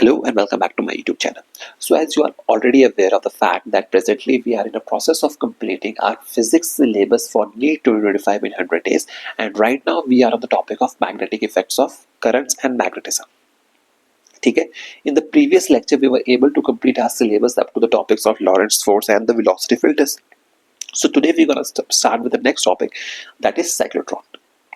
Hello and welcome back to my YouTube channel. So as you are already aware of the fact that presently we are in the process of completing our physics syllabus for NEET 2025 in 100 days, and right now we are on the topic of magnetic effects of currents and magnetism. Okay? In the previous lecture we were able to complete our syllabus up to the topics of Lorentz force and the velocity filters. So today we're going to start with the next topic, that is cyclotron.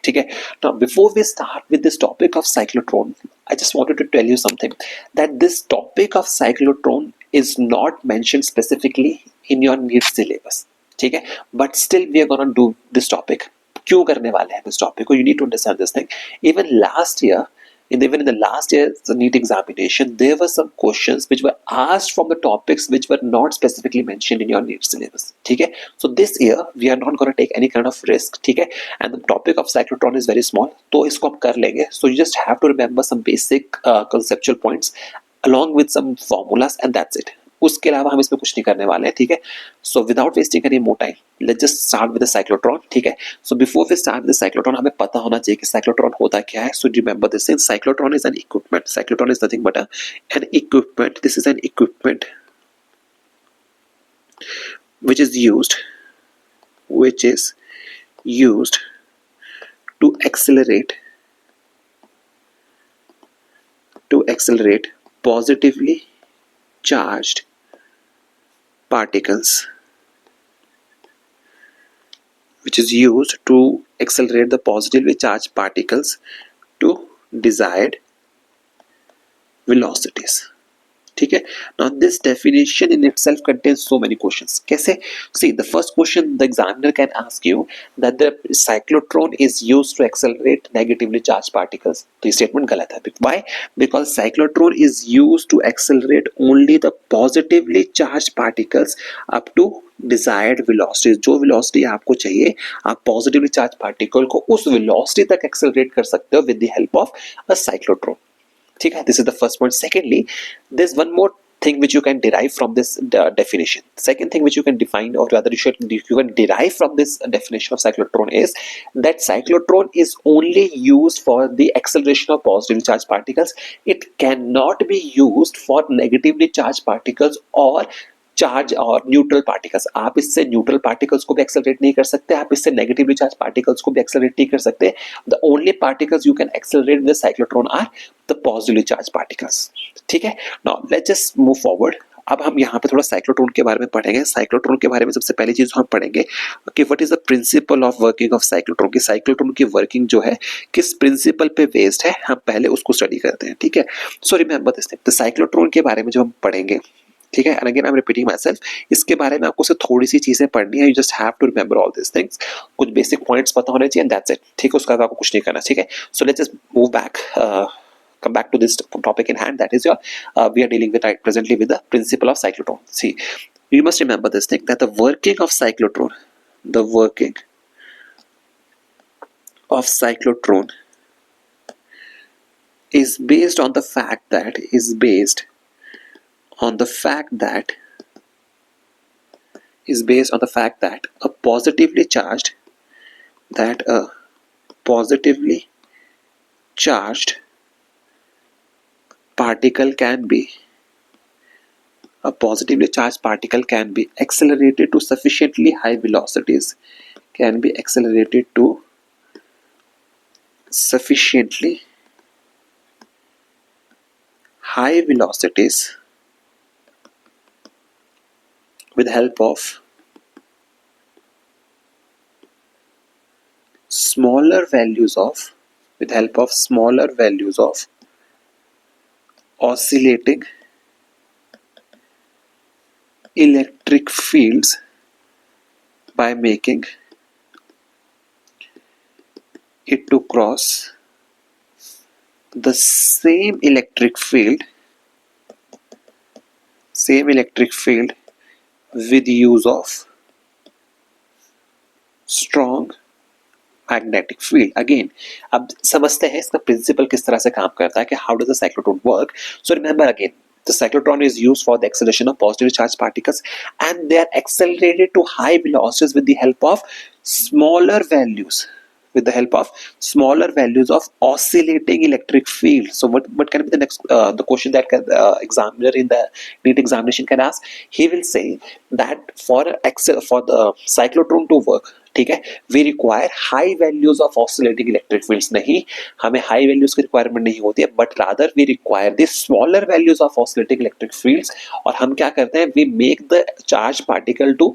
Okay. Now before we start with this topic of cyclotron, I just wanted to tell you something, that this topic of cyclotron is not mentioned specifically in your NEET syllabus. Okay. But still we are going to do this topic. क्यों करने वाले हैं this topic? You need to understand this thing. Even in the last year's NEET examination, there were some questions which were asked from the topics which were not specifically mentioned in your NEET syllabus. Okay? So this year we are not going to take any kind of risk. Okay? And the topic of cyclotron is very small, तो इसको हम कर लेंगे. So you just have to remember some basic conceptual points along with some formulas, and that's it. उसके अलावा हम इसमें कुछ नहीं करने वाले हैं. ठीक है? So without wasting any more time, let's just start with the cyclotron. ठीक है? So before we start with the cyclotron, हमें पता होना चाहिए कि cyclotron होता क्या है. So remember this thing, cyclotron is an equipment. Cyclotron is nothing but an equipment. This is an equipment which is used to accelerate positively charged particles, which is used to accelerate the positively charged particles to desired velocities. ठीक है? Now this definition in itself contains so many questions. कैसे? See, the first question the examiner can ask you that the cyclotron is used to accelerate negatively charged particles. तो ये statement गलत है. Why? Because cyclotron is used to accelerate only the positively charged particles up to desired velocity. जो velocity आपको चाहिए, आप positively charged particle को उस velocity तक accelerate कर सकते हो with the help of a cyclotron. ठीक है? This is the first point. Secondly, there's one more thing which you can derive from this definition. Second thing which you can define, or rather you can derive from this definition of cyclotron, is that cyclotron is only used for the acceleration of positively charged particles. It cannot be used for negatively charged particles or charge और neutral particles. आप इससे neutral particles को भी accelerate नहीं कर सकते, आप इससे नेगेटिवली चार्ज पार्टिकल्स को भी एक्सेलरेट नहीं कर सकते. The only particles you can accelerate with cyclotron are the positively charged particles. ठीक है? Now let's just move forward. अब हम यहाँ पे थोड़ा साइक्लोट्रॉन के बारे में पढ़ेंगे. साइक्लोट्रॉन के बारे में सबसे पहली चीज हम पढ़ेंगे कि what is the principle of working of cyclotron. की साइक्लोट्रॉन की वर्किंग जो है किस प्रिंसिपल पे बेस्ड है, हम पहले उसको स्टडी करते हैं. ठीक है? So remember this thing, the cyclotron के बारे में जब हम पढ़ेंगे, ठीक है, and again I am repeating my self, इसके बारे में आपको सिर्फ थोड़ी सी चीजें पढ़नी है. You just have to remember all this things. कुछ बेसिक पॉइंट्स पता होने चाहिए, एंड दैट्स इट. ठीक है? उसका आपको कुछ नहीं करना. ठीक है? So let's just move back, come back to this topic in hand, that is your we are dealing with right presently with the principle of cyclotron. See, you must remember this thing, that the working of cyclotron is based on the fact that a positively charged particle can be accelerated to sufficiently high velocities, with help of smaller values of oscillating electric fields by making it to cross the same electric field with use of strong magnetic field. Again अब समझते हैं इसका principal किस तरह से काम करता है, कि how does the cyclotron work. So remember again, the cyclotron is used for the acceleration of positively charged particles, and they are accelerated to high velocities with the help of smaller values with the help of smaller values of oscillating electric field. So what can be the next the question that examiner in the NEET examination can ask? He will say that for the cyclotron to work, ठीक है, we require high values of oscillating electric fields. नहीं, हमें high values की requirement नहीं होती है, but rather we require the smaller values of oscillating electric fields. और हम क्या करते हैं, we make the charge particle to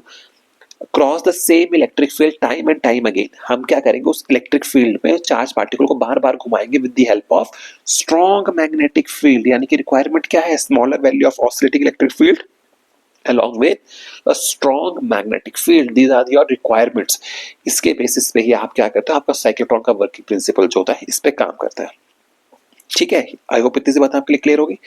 cross the same electric field time and time again. हम क्या करेंगे, उस इलेक्ट्रिक फील्ड में चार्ज पार्टिकल को बार बार घुमाएंगे with the help of strong magnetic field. यानी कि रिक्वायरमेंट क्या है, smaller value of oscillating electric field along with a strong magnetic field. These are your requirements. इसके बेसिस पे ही आप क्या करते हो, आपका साइक्लोट्रॉन का वर्किंग प्रिंसिपल जो होता है इस पे काम करता है. ठीक है, आई होप इतनी सी बात आपके लिए क्लियर होगी.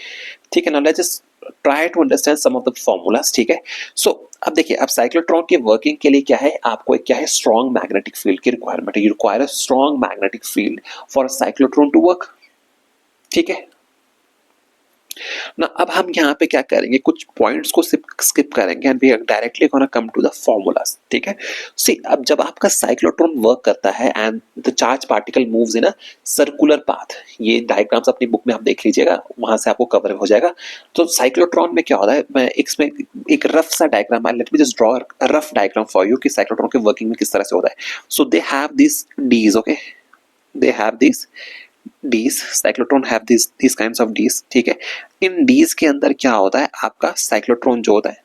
ठीक है, now let's just try to understand some of the formulas. ठीक है, सो अब देखिए, अब साइक्लोट्रॉन की वर्किंग के लिए क्या है, आपको क्या है, स्ट्रॉन्ग मैग्नेटिक फील्ड की रिक्वायरमेंट है. You require a strong magnetic field for a cyclotron to work. ठीक है ना, अब हम यहाँ पे क्या करेंगे, कुछ पॉइंट्स को स्किप करेंगे and we are directly gonna come to the formulas. ठीक है, सी अब जब आपका साइक्लोट्रॉन वर्क करता है and the charge particle moves in a circular path, ये डायग्राम्स अपनी बुक में आप देख लीजिएगा, वहां से आपको कवर हो जाएगा. तो साइक्लोट्रॉन में क्या होता है, मैं इसमें एक रफ सा डायग्राम है, let me just draw a rough diagram for you कि साइक्लोट्रॉन के वर्किंग में किस तरह से होता है. So they have this dees, okay, they have this Ds, cyclotron have these kinds of Ds. ठीक है, इन Ds के अंदर क्या होता है, आपका साइक्लोट्रॉन जो होता है,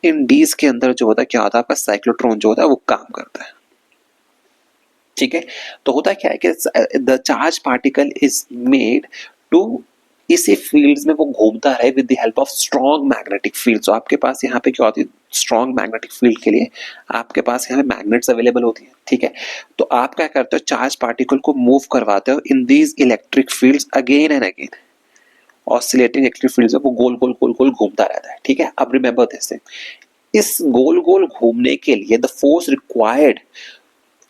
इन Ds के अंदर जो होता है क्या होता है, आपका साइक्लोट्रॉन जो होता है वो काम करता है. ठीक है, तो होता क्या है कि the charge particle is made to इसी फील्ड्स में वो घूमता रहे with the help of strong magnetic field. तो आपके पास यहाँ पे क्या होती है, स्ट्रॉन्ग मैग्नेटिक फील्ड के लिए आपके पास यहाँ पे मैग्नेट्स अवेलेबल होती है. ठीक है, तो आप क्या करते हो, चार्ज पार्टिकल को मूव करवाते हो in these electric fields again and again. Oscillating electric fields वो गोल गोल गोल गोल घूमता रहता है. ठीक है, अब रिमेंबर दिस, इस गोल गोल घूमने के लिए द फोर्स रिक्वायर्ड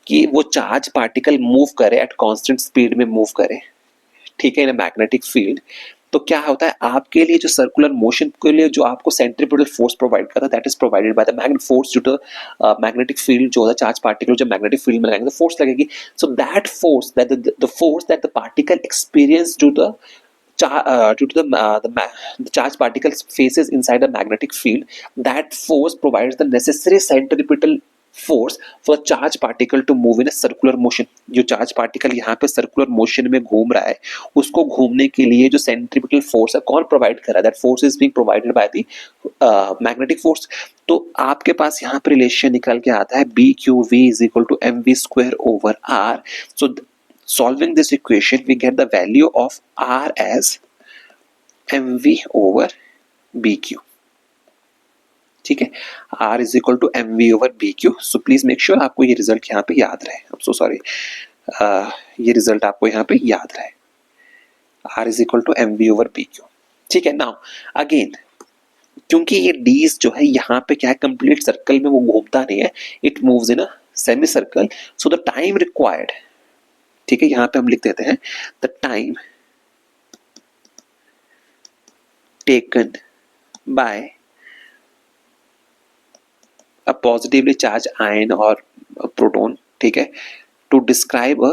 कि वो चार्ज पार्टिकल मूव करे एट कांस्टेंट स्पीड में मूव करे. ठीक है, इन मैग्नेटिक फील्ड. तो क्या होता है, आपके लिए जो सर्कुलर मोशन के लिए जो आपको सेंट्रीपिटल फोर्स प्रोवाइड करता है, that is provided by the magnet force. जो मैग्नेटिक फील्ड जो है, चार्ज पार्टिकल जो मैग्नेटिक फील्ड में लगाएंगे तो फोर्स लगेगी. So that force, the force that the particle experience due to the charge particles faces inside a magnetic field, that force provides the necessary centripetal force for the charge particle to move in a circular motion. जो charge particle यहाँ पे circular motion में घूम रहा है, उसको घूमने के लिए जो सेंट्रीपिटल फोर्स है कौन प्रोवाइड कर रहा है, that force is being provided by the magnetic force. तो आपके पास यहाँ पे रिलेशन निकल के आता है BQV is equal to mv square over r. So solving this equation we get the value of R as mv over bq. ठीक है, R is equal to mv over bq. so please make sure आपको ये result यहाँ पे याद रहे. I'm so sorry, ये result आपको यहाँ पे याद रहे, R is equal to mv over bq. ठीक है, नाउ अगेन क्योंकि ये D's जो है यहाँ पे क्या है, कंप्लीट सर्कल में वो घूमता नहीं है, it moves in a semi circle. So the time required, ठीक है, यहां पे हम लिख देते हैं the time taken by a positively charge ion और प्रोटॉन, ठीक है, to describe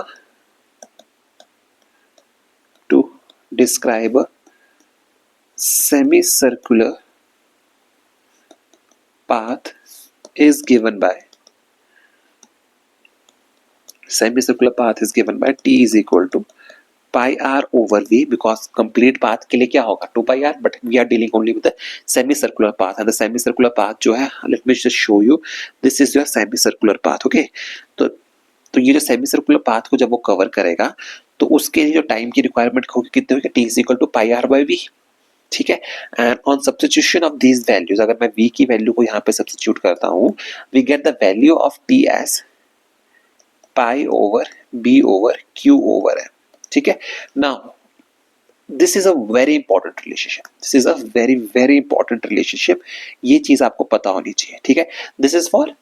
a semi circular path is given by semicircular path is given by t is equal to pi r over v, because complete path के लिए क्या होगा 2 pi r, but we are dealing only with the semicircular path. and the semicircular path जो है, let me just show you, this is your semicircular path. okay, तो ये जो semicircular path को जब वो कवर करेगा तो उसके लिए जो टाइम की रिक्वायरमेंट होगी कितनी होगी, t is equal to pi r by v. ठीक है, and on substitution of these values, अगर मैं v की वैल्यू को यहाँ पे सब्स्टिट्यूट करता हूँ, we get the value of t as pi over b over q over m. ठीक है, now this is a very important relationship, this is a very very important relationship, ये चीज आपको पता होनी चाहिए. ठीक है, this is for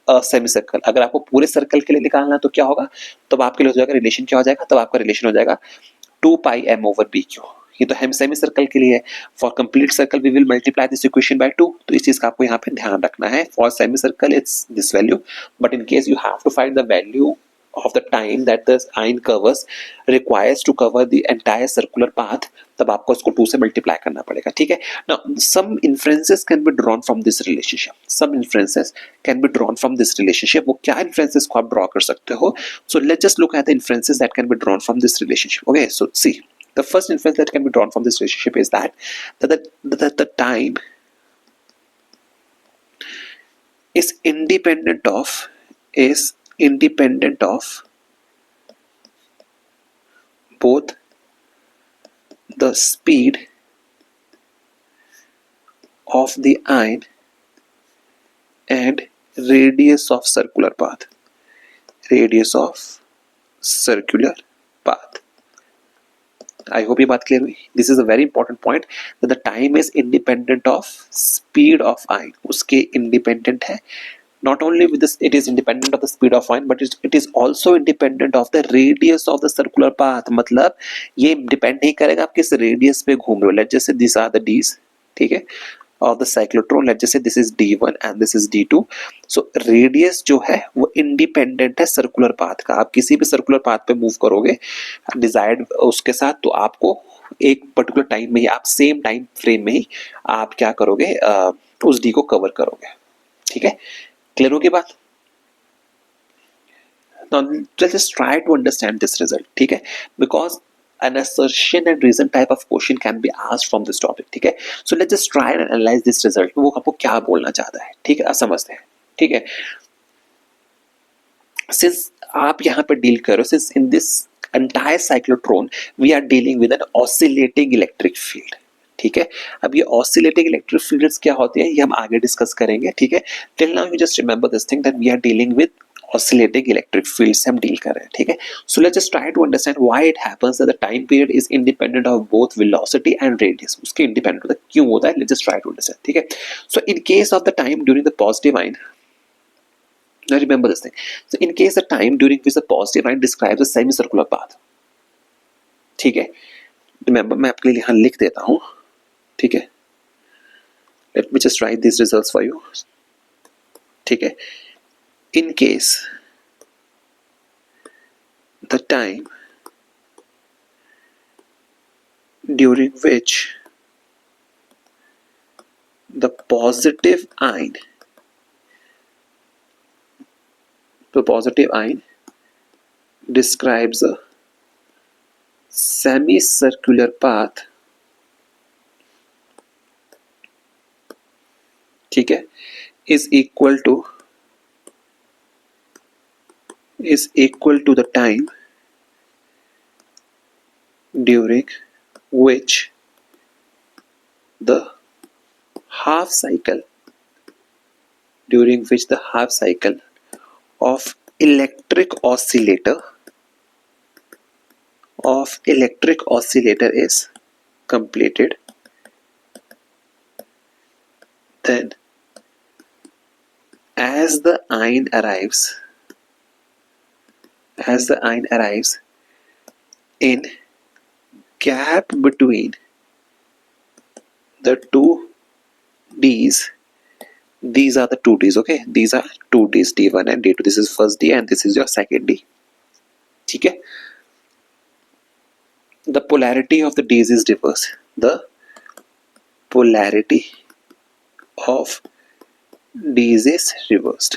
semi circle. अगर आपको पूरे सर्कल के लिए निकालना है तो क्या होगा, तब आपके लिए हो जाएगा रिलेशन, क्या हो जाएगा, तब आपका रिलेशन हो जाएगा 2 पाई m ओवर bq. ये तो हम सेमी सर्कल के लिए है. For complete circle we will multiply this equation by 2. तो इस चीज का आपको यहाँ पे ध्यान रखना है. For semi circle it's this value, but in case you have to find the value of the time that the ion covers requires to cover the entire circular path, तब आपको उसको 2 से मल्टीप्लाई करना पड़ेगा, ठीक है। Now some inferences can be drawn from this relationship, some inferences can be drawn from this relationship. वो क्या इन्फ्रेंसेस को आप ड्रॉ कर सकते हो? So let's just look at the inferences that can be drawn from this relationship. Okay, so see the first inference that can be drawn from this relationship is that the time is independent of both the speed of the ion and radius of circular path. I hope ये बात clear हुई. This is a very important point that the time is independent of speed of ion. उसके independent है. Not only with this, it is independent of the speed of ion, but it is also independent of the radius of the circular path. मतलब ये depend नहीं करेगा आप किस radius पे घूम रहे हो. Let's just say these are the D's, ठीक है, of the cyclotron. Let's just say this is D1 and this is D2. So radius जो है वो independent है circular path का. आप किसी भी circular path पे move करोगे desired उसके साथ, तो आपको एक particular time में ही, आप same time frame में ही आप क्या करोगे, उस D को cover करोगे, ठीक है। क्लियर होगी बात? Now let's just try to understand this result, ठीक है, because an assertion and reason type of question can be asked from this topic, ठीक है। So let's just try and analyze this result. वो आपको क्या बोलना चाहता है, ठीक है, समझते हैं, ठीक है। Since आप यहाँ पे डील करो, since in this entire cyclotron we are dealing with an oscillating electric field, ठीक है। अब ये ऑसिलेटिंग इलेक्ट्रिक फील्ड्स क्या होते हैं ये हम आगे डिस्कस करेंगे, ठीक है। Till now you just remember this thing that we are dealing with oscillating electric field से हम डील कर रहे हैं, ठीक है। So let's just try to understand why it happens that the time period is independent of both velocity and radius. उसके independent होता है, क्यों होता है, let's just try to understand, ठीक है। So in case of the time during the positive ion, now remember this thing, so in case the time during which the positive ion describes a semicircular path, ठीक है, remember मैं आपके लिए यहाँ लिख देता हूँ, ठीक है। Let me just right this results for you, ठीक है। In case the time during which the positive ion describes a semicircular path, ठीक है, is equal to the time during which the half cycle of electric oscillator is completed. Then as the ion arrives in gap between the two D's, these are the two D's, okay, these are two D's, D1 and D2, this is first D and this is your second D, ठीक है। The polarity of the D's is reversed, the polarity of D's is reversed,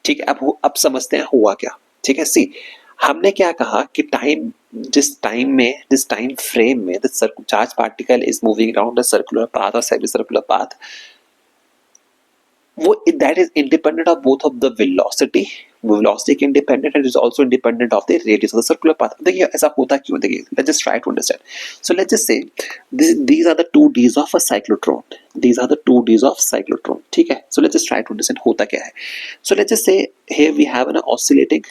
ठीक है। अब समझते हैं हुआ क्या, ठीक है। सी हमने क्या कहा कि जिस टाइम फ्रेम में the charge particle is moving around the circular path और सेमी सर्कुलर पाथ, वो that is independent of both of the velocity independent and is also independent of the radius of the circular path. देखिए ऐसा होता क्यों, देखिए let's just try to understand. So let's just say these are the two D's of a cyclotron, ठीक है। So let's just try to understand होता क्या है। So let's just say here we have an oscillating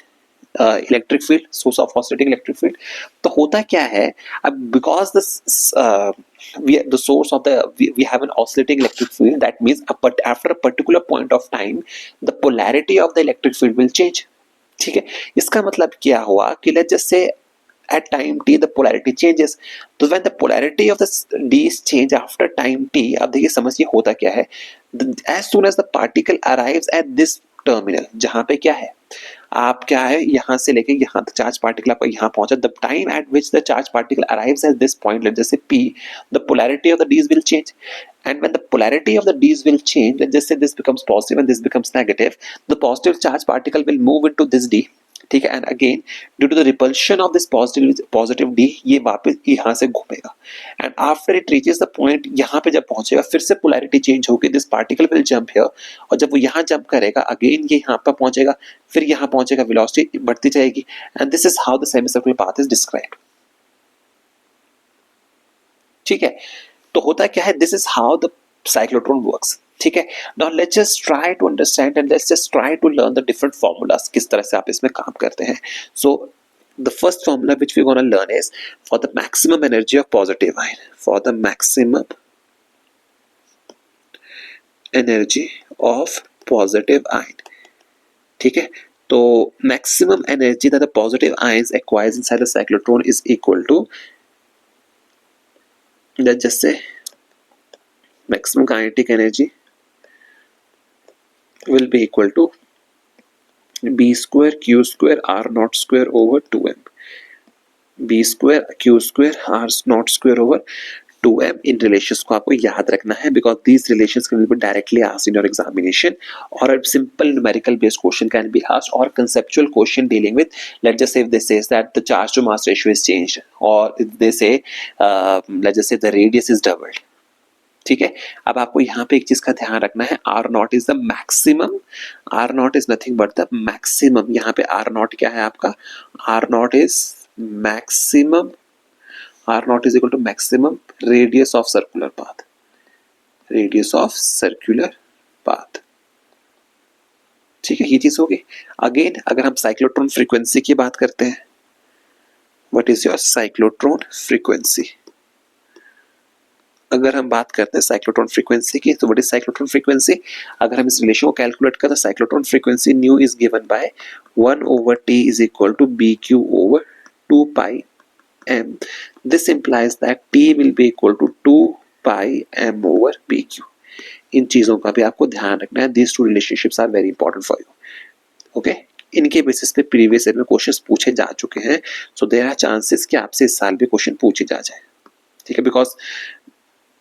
electric field, source of oscillating electric field. तो होता क्या है, अब because the source of we have an oscillating electric field, that means after a particular point of time the polarity of the electric field will change, ठीक है। इसका मतलब क्या हुआ कि let's just say at time t the polarity changes, so when the polarity of the D's change after time t, अब देखिए समझिए होता क्या है, as soon as the particle arrives at this terminal, जहां पे क्या है, आप क्या है यहां से लेके यहां तक चार्ज पार्टिकल आपका यहां पहुंचा, the time eight which the charge particle arrives at this point, let's जैसे P, the polarity of the D's will change, and when the polarity of the D's will change, let's just say this becomes positive and this becomes negative, the positive charge particle will move into this D, ठीक है, and again due to the repulsion of this positive D ये वापस यहाँ से घूमेगा, and after it reaches the point, यहाँ पे जब पहुंचेगा फिर से पोलैरिटी चेंज होगी, this particle will jump here, और जब वो यहाँ जंप करेगा अगेन ये यहाँ पर पहुंचेगा, फिर यहाँ पहुंचेगा, वेलोसिटी बढ़ती जाएगी, and this is how the semi circular path is described. ठीक है, तो होता क्या है, this is how the cyclotron works. ठीक है, now let's just try to understand and let's just try to learn the different formulas, किस तरह से आप इसमें काम करते हैं। So the first formula which we gonna learn is for the maximum energy of positive ion, for the maximum energy of positive ion. ठीक है, तो maximum energy that the positive ions acquires inside the cyclotron is equal to, let's just say maximum kinetic energy will be equal to b square q square r naught square over 2m, b square q square r naught square over 2m। In relations को आपको याद रखना है because these relations can be directly asked in your examination, or a simple numerical based question can be asked, or conceptual question dealing with, let's just say if they says that the charge to mass ratio is changed, or if they say let's just say the radius is doubled। ठीक है, अब आपको यहाँ पे एक चीज का ध्यान रखना है, R naught is the maximum, R naught is nothing but the maximum. यहाँ पे आर नॉट क्या है आपका, R naught is maximum, R naught is equal to maximum radius of circular path, radius of circular path. ठीक है, ये चीज होगी। अगेन अगर हम साइक्लोट्रॉन फ्रीक्वेंसी की बात करते हैं, what is your cyclotron frequency, अगर हम बात करते हैं साइक्लोट्रॉन फ्रीक्वेंसी की, तो व्हाट इज साइक्लोट्रॉन फ्रीक्वेंसी, अगर हम इस रिलेशन को कैलकुलेट करें तो cyclotron frequency nu is given by 1/t is equal to bq over 2 pi m। This implies that t will be equal to 2 pi m over bq। इन चीजों का भी आपको ध्यान रखना है, this two relationships are very important for you. Okay, इनके basis पे प्रीवियस ईयर में क्वेश्चंस पूछे जा चुके हैं, सो देयर आर चांसेस कि आपसे इस साल भी क्वेश्चन पूछे जा जाए। ठीक है, because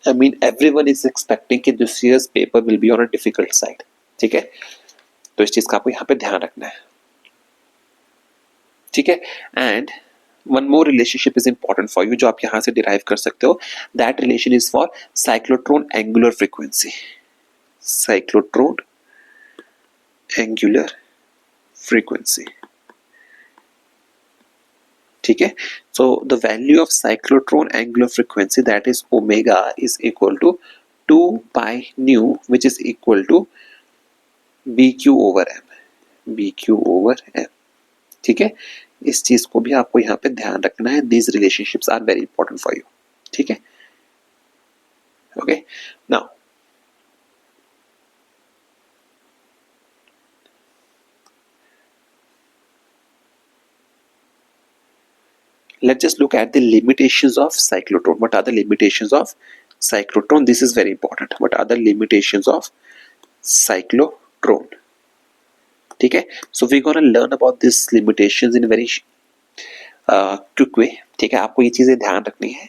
I mean everyone is expecting कि this year's paper will be on a difficult side। ठीक है, तो इस चीज का आपको यहाँ पे ध्यान रखना है। ठीक है, and one more relationship is important for you जो आप यहाँ से डिराइव कर सकते हो, that relation is for cyclotron angular frequency, cyclotron angular frequency. ठीक है, so the value of cyclotron angular frequency that is omega is equal to 2 pi nu, which is equal to bq over m, bq over m। ठीक है, इस चीज को भी आपको यहाँ पे ध्यान रखना है, these relationships are very important for you। ठीक है, okay, now let's just look at the limitations of cyclotron। What are the limitations of cyclotron? This is very important। What are the limitations of cyclotron? ठीक है, so we're gonna learn about these limitations in a very quick way। ठीक है, आपको ये चीजें ध्यान रखनी है,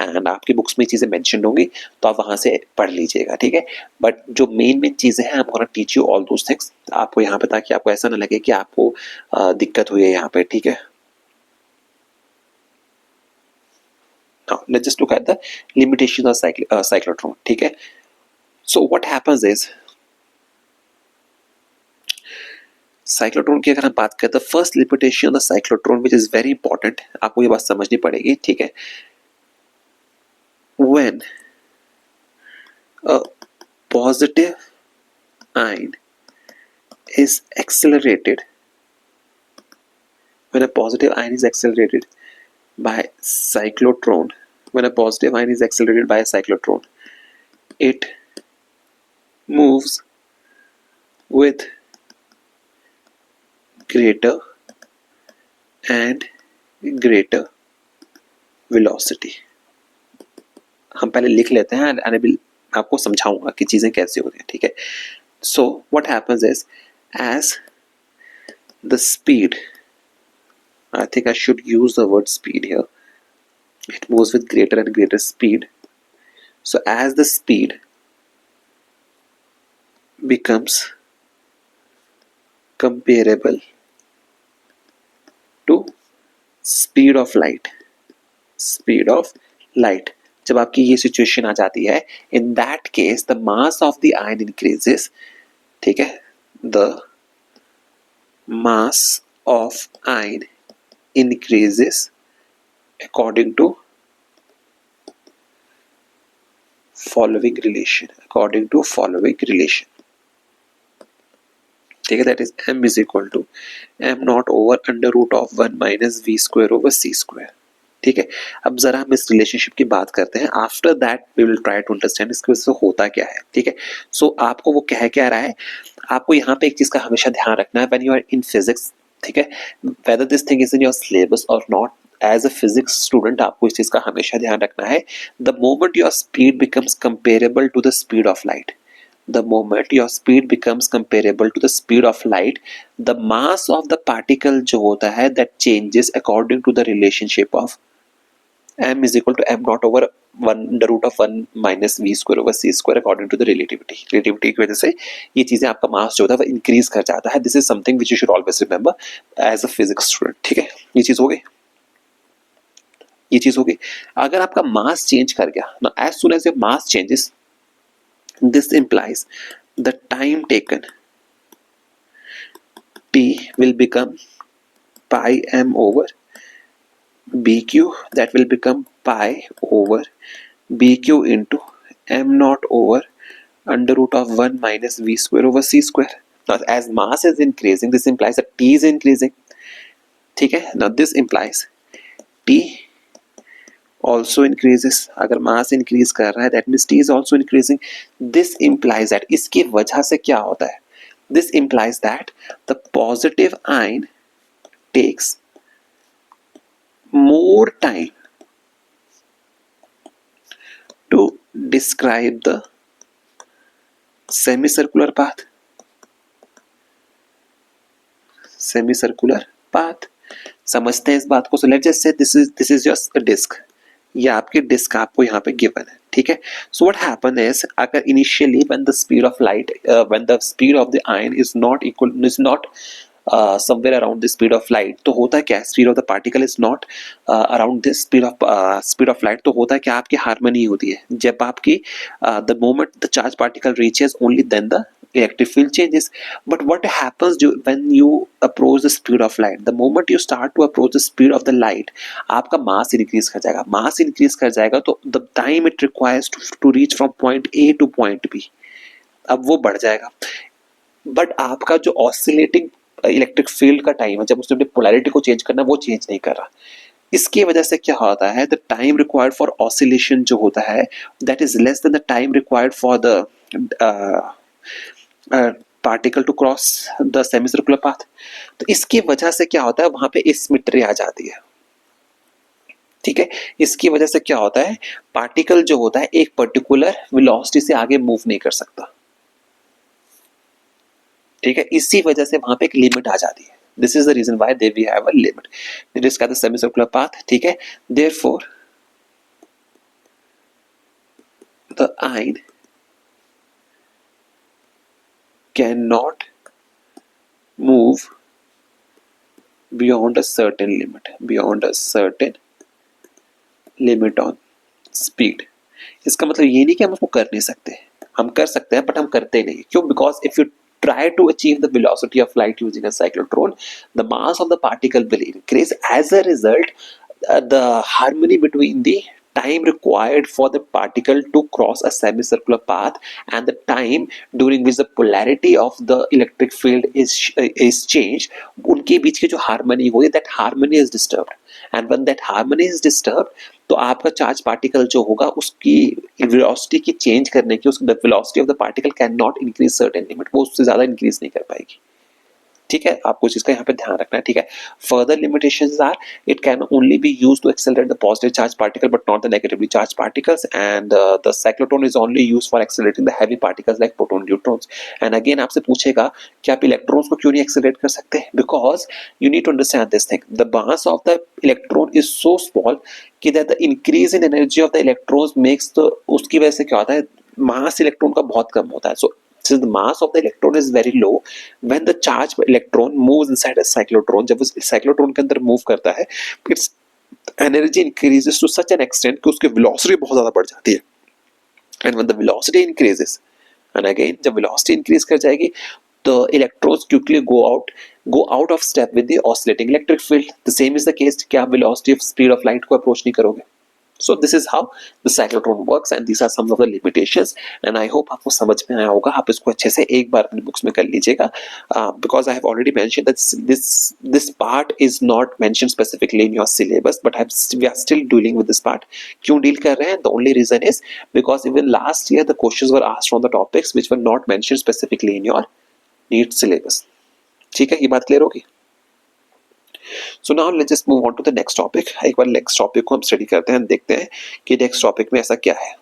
एंड आपकी बुक्स में चीजें मेंशन होंगी तो आप वहां से पढ़ लीजिएगा। ठीक है, बट जो मेन चीजें हैं I am gonna teach you all those things आपको यहाँ पे, ताकि आपको ऐसा ना लगे कि आपको दिक्कत हुई है यहाँ पे। ठीक है, now let's just look at the limitations of cyclotron। ठीक है, so what happens is cyclotron की अगर हम बात करें तो first limitation of the cyclotron which is very important, आपको ये बात समझनी पड़ेगी। ठीक है, when a positive ion is accelerated, when a positive ion is accelerated by cyclotron, when a positive ion is accelerated by a cyclotron, it moves with greater and greater velocity। हम पहले लिख लेते हैं, आपको समझाऊंगा कि चीजें कैसे होती हैं। ठीक है, So what happens is, as the speed, I think I should use the word speed here, it moves with greater and greater speed. So as the speed becomes comparable to speed of light, speed of light, जब आपकी ये situation आ जाती है, in that case the mass of the ion increases, ठीक है, the mass of ion increases according to following relation, according to following relation, ठीक है, that is m is equal to m naught over under root of 1 minus v square over c square, ठीक है। अब जरा हम इस relationship की बात करते हैं, after that we will try to understand इसके वजह से होता क्या है, ठीक है। सो आपको वो कह क्या रहा है, आपको यहाँ पे एक चीज का हमेशा ध्यान रखना है, when you are in physics, ठीक है, whether this thing is in your syllabus or not, as a physics student आपको इस चीज का हमेशा ध्यान रखना है, the moment your speed becomes comparable to the speed of light, the moment your speed becomes comparable to the speed of light, the mass of the particle जो होता है that changes according to the relationship of m is equal to m naught over 1 under root of 1 minus v square over c square according to the relativity, relativity की वजह से ये चीजें आपका मास जो होता है वो इंक्रीज कर जाता है। This is something which you should always remember as a physics student, ठीक है। ये चीज हो गई, ये चीज हो गई। अगर आपका मास चेंज कर गया ना, as soon as your mass changes, this implies the time taken t will become pi m over bq, that will become pi over bq into m naught over under root of 1 minus v square over c square. Now as mass is increasing, this implies that t is increasing, ठीक है। now this implies t also increases, अगर मास increase कर रहा है that means t is also increasing. this implies that, इसकी वजह से क्या होता है, this implies that the positive ion takes more time to describe the semicircular path, semicircular path, समझते हैं इस बात को। so let's just say this is just a disk, ये आपकी डिस्क आपको यहाँ पे गिवन है, ठीक है। सो व्हाट हैपन इज, अगर initially when the speed of light, when the speed of the ion is not equal, is not somewhere around the speed of light, तो होता है क्या, speed of the particle is not around this speed of light, तो होता है क्या, आपकी harmony होती है। जब आपकी the moment the charge particle reaches, only then the electric field changes. But what happens when you approach the speed of light, the moment you start to approach the speed of the light, आपका मास increase कर जाएगा, मास increase कर जाएगा तो the time it requires to reach from point A to point B, अब वो बढ़ जाएगा। बट आपका जो ऑसिलेटिंग इलेक्ट्रिक फील्ड का टाइम है, जब उसने अपनी पोलैरिटी को चेंज करना, वो चेंज नहीं कर रहा। इसकी वजह से क्या होता है, the time required for oscillation जो होता है that is less than the time required for the particle to cross the semicircular path. तो इसकी वजह से क्या होता है, वहां पे एसिमेट्री आ जाती है, ठीक है। इसकी वजह से क्या होता है, पार्टिकल जो होता है एक पर्टिकुलर वेलोसिटी से आगे मूव नहीं कर सकता, ठीक है। इसी वजह से वहां पे एक लिमिट आ जाती है। This is the reason why they we have a limit, it is called the semicircular path, ठीक है। Therefore the ion cannot move beyond a certain limit, beyond a certain limit on speed. इसका मतलब ये नहीं कि हम उसको कर नहीं सकते, हम कर सकते हैं बट हम करते नहीं। क्यों? Because if you try to achieve the velocity of light using a cyclotron, the mass of the particle will increase. As a result, the harmony between the time required for the particle to cross a semicircular path and the time during which the polarity of the electric field is changed, उनके बीच की जो harmony होगी, that harmony is disturbed. And when that harmony is disturbed, तो आपका charge particle जो होगा उसकी velocity की चेंज करने की, उसकी velocity of the particle can not increase certain limit, वो उससे ज्यादा इंक्रीज नहीं कर पाएगी, ठीक है, आपको इसका यहाँ पे ध्यान रखना है, ठीक है। Further limitations are it can only be used to accelerate the positive charge particle but not the negatively charge particles, and the cyclotron is only used for accelerating the heavy particles like proton neutrons. And again आपसे पूछेगा कि आप electrons को क्यों नहीं accelerate कर सकते, because you need to understand this thing, the mass of the electron is so small कि that the increase in energy of the electrons makes the, उसकी वजह से क्या होता है, मास इलेक्ट्रॉन का बहुत कम होता है। सो since the mass of the electron is very low, when the charged electron moves inside a cyclotron, जब उस cyclotron के अंदर मूव करता है, its energy increases to such an extent कि उसकी velocity बहुत ज़्यादा बढ़ जाती है। And when the velocity increases, and again जब velocity increase कर जाएगी, the electrons quickly go out of step with the oscillating electric field. The same is the case कि आप velocity of speed of light को approach नहीं करोगे। So this is how the cyclotron works and these are some of the limitations and I hope आपको समझ में आया होगा। आप इसको अच्छे से एक बार अपनी बुक्स में कर लीजिएगा, because I have already mentioned that this part is not mentioned specifically in your syllabus, but we are still dealing with this part। क्यों डील कर रहे हैं? The only reason is because even last year the questions were asked from the topics which were not mentioned specifically in your NEET syllabus। ठीक है, ये बात clear होगी? So now let's just move on to the next topic। एक बार next topic को हम study करते हैं, देखते हैं कि next topic में ऐसा क्या है,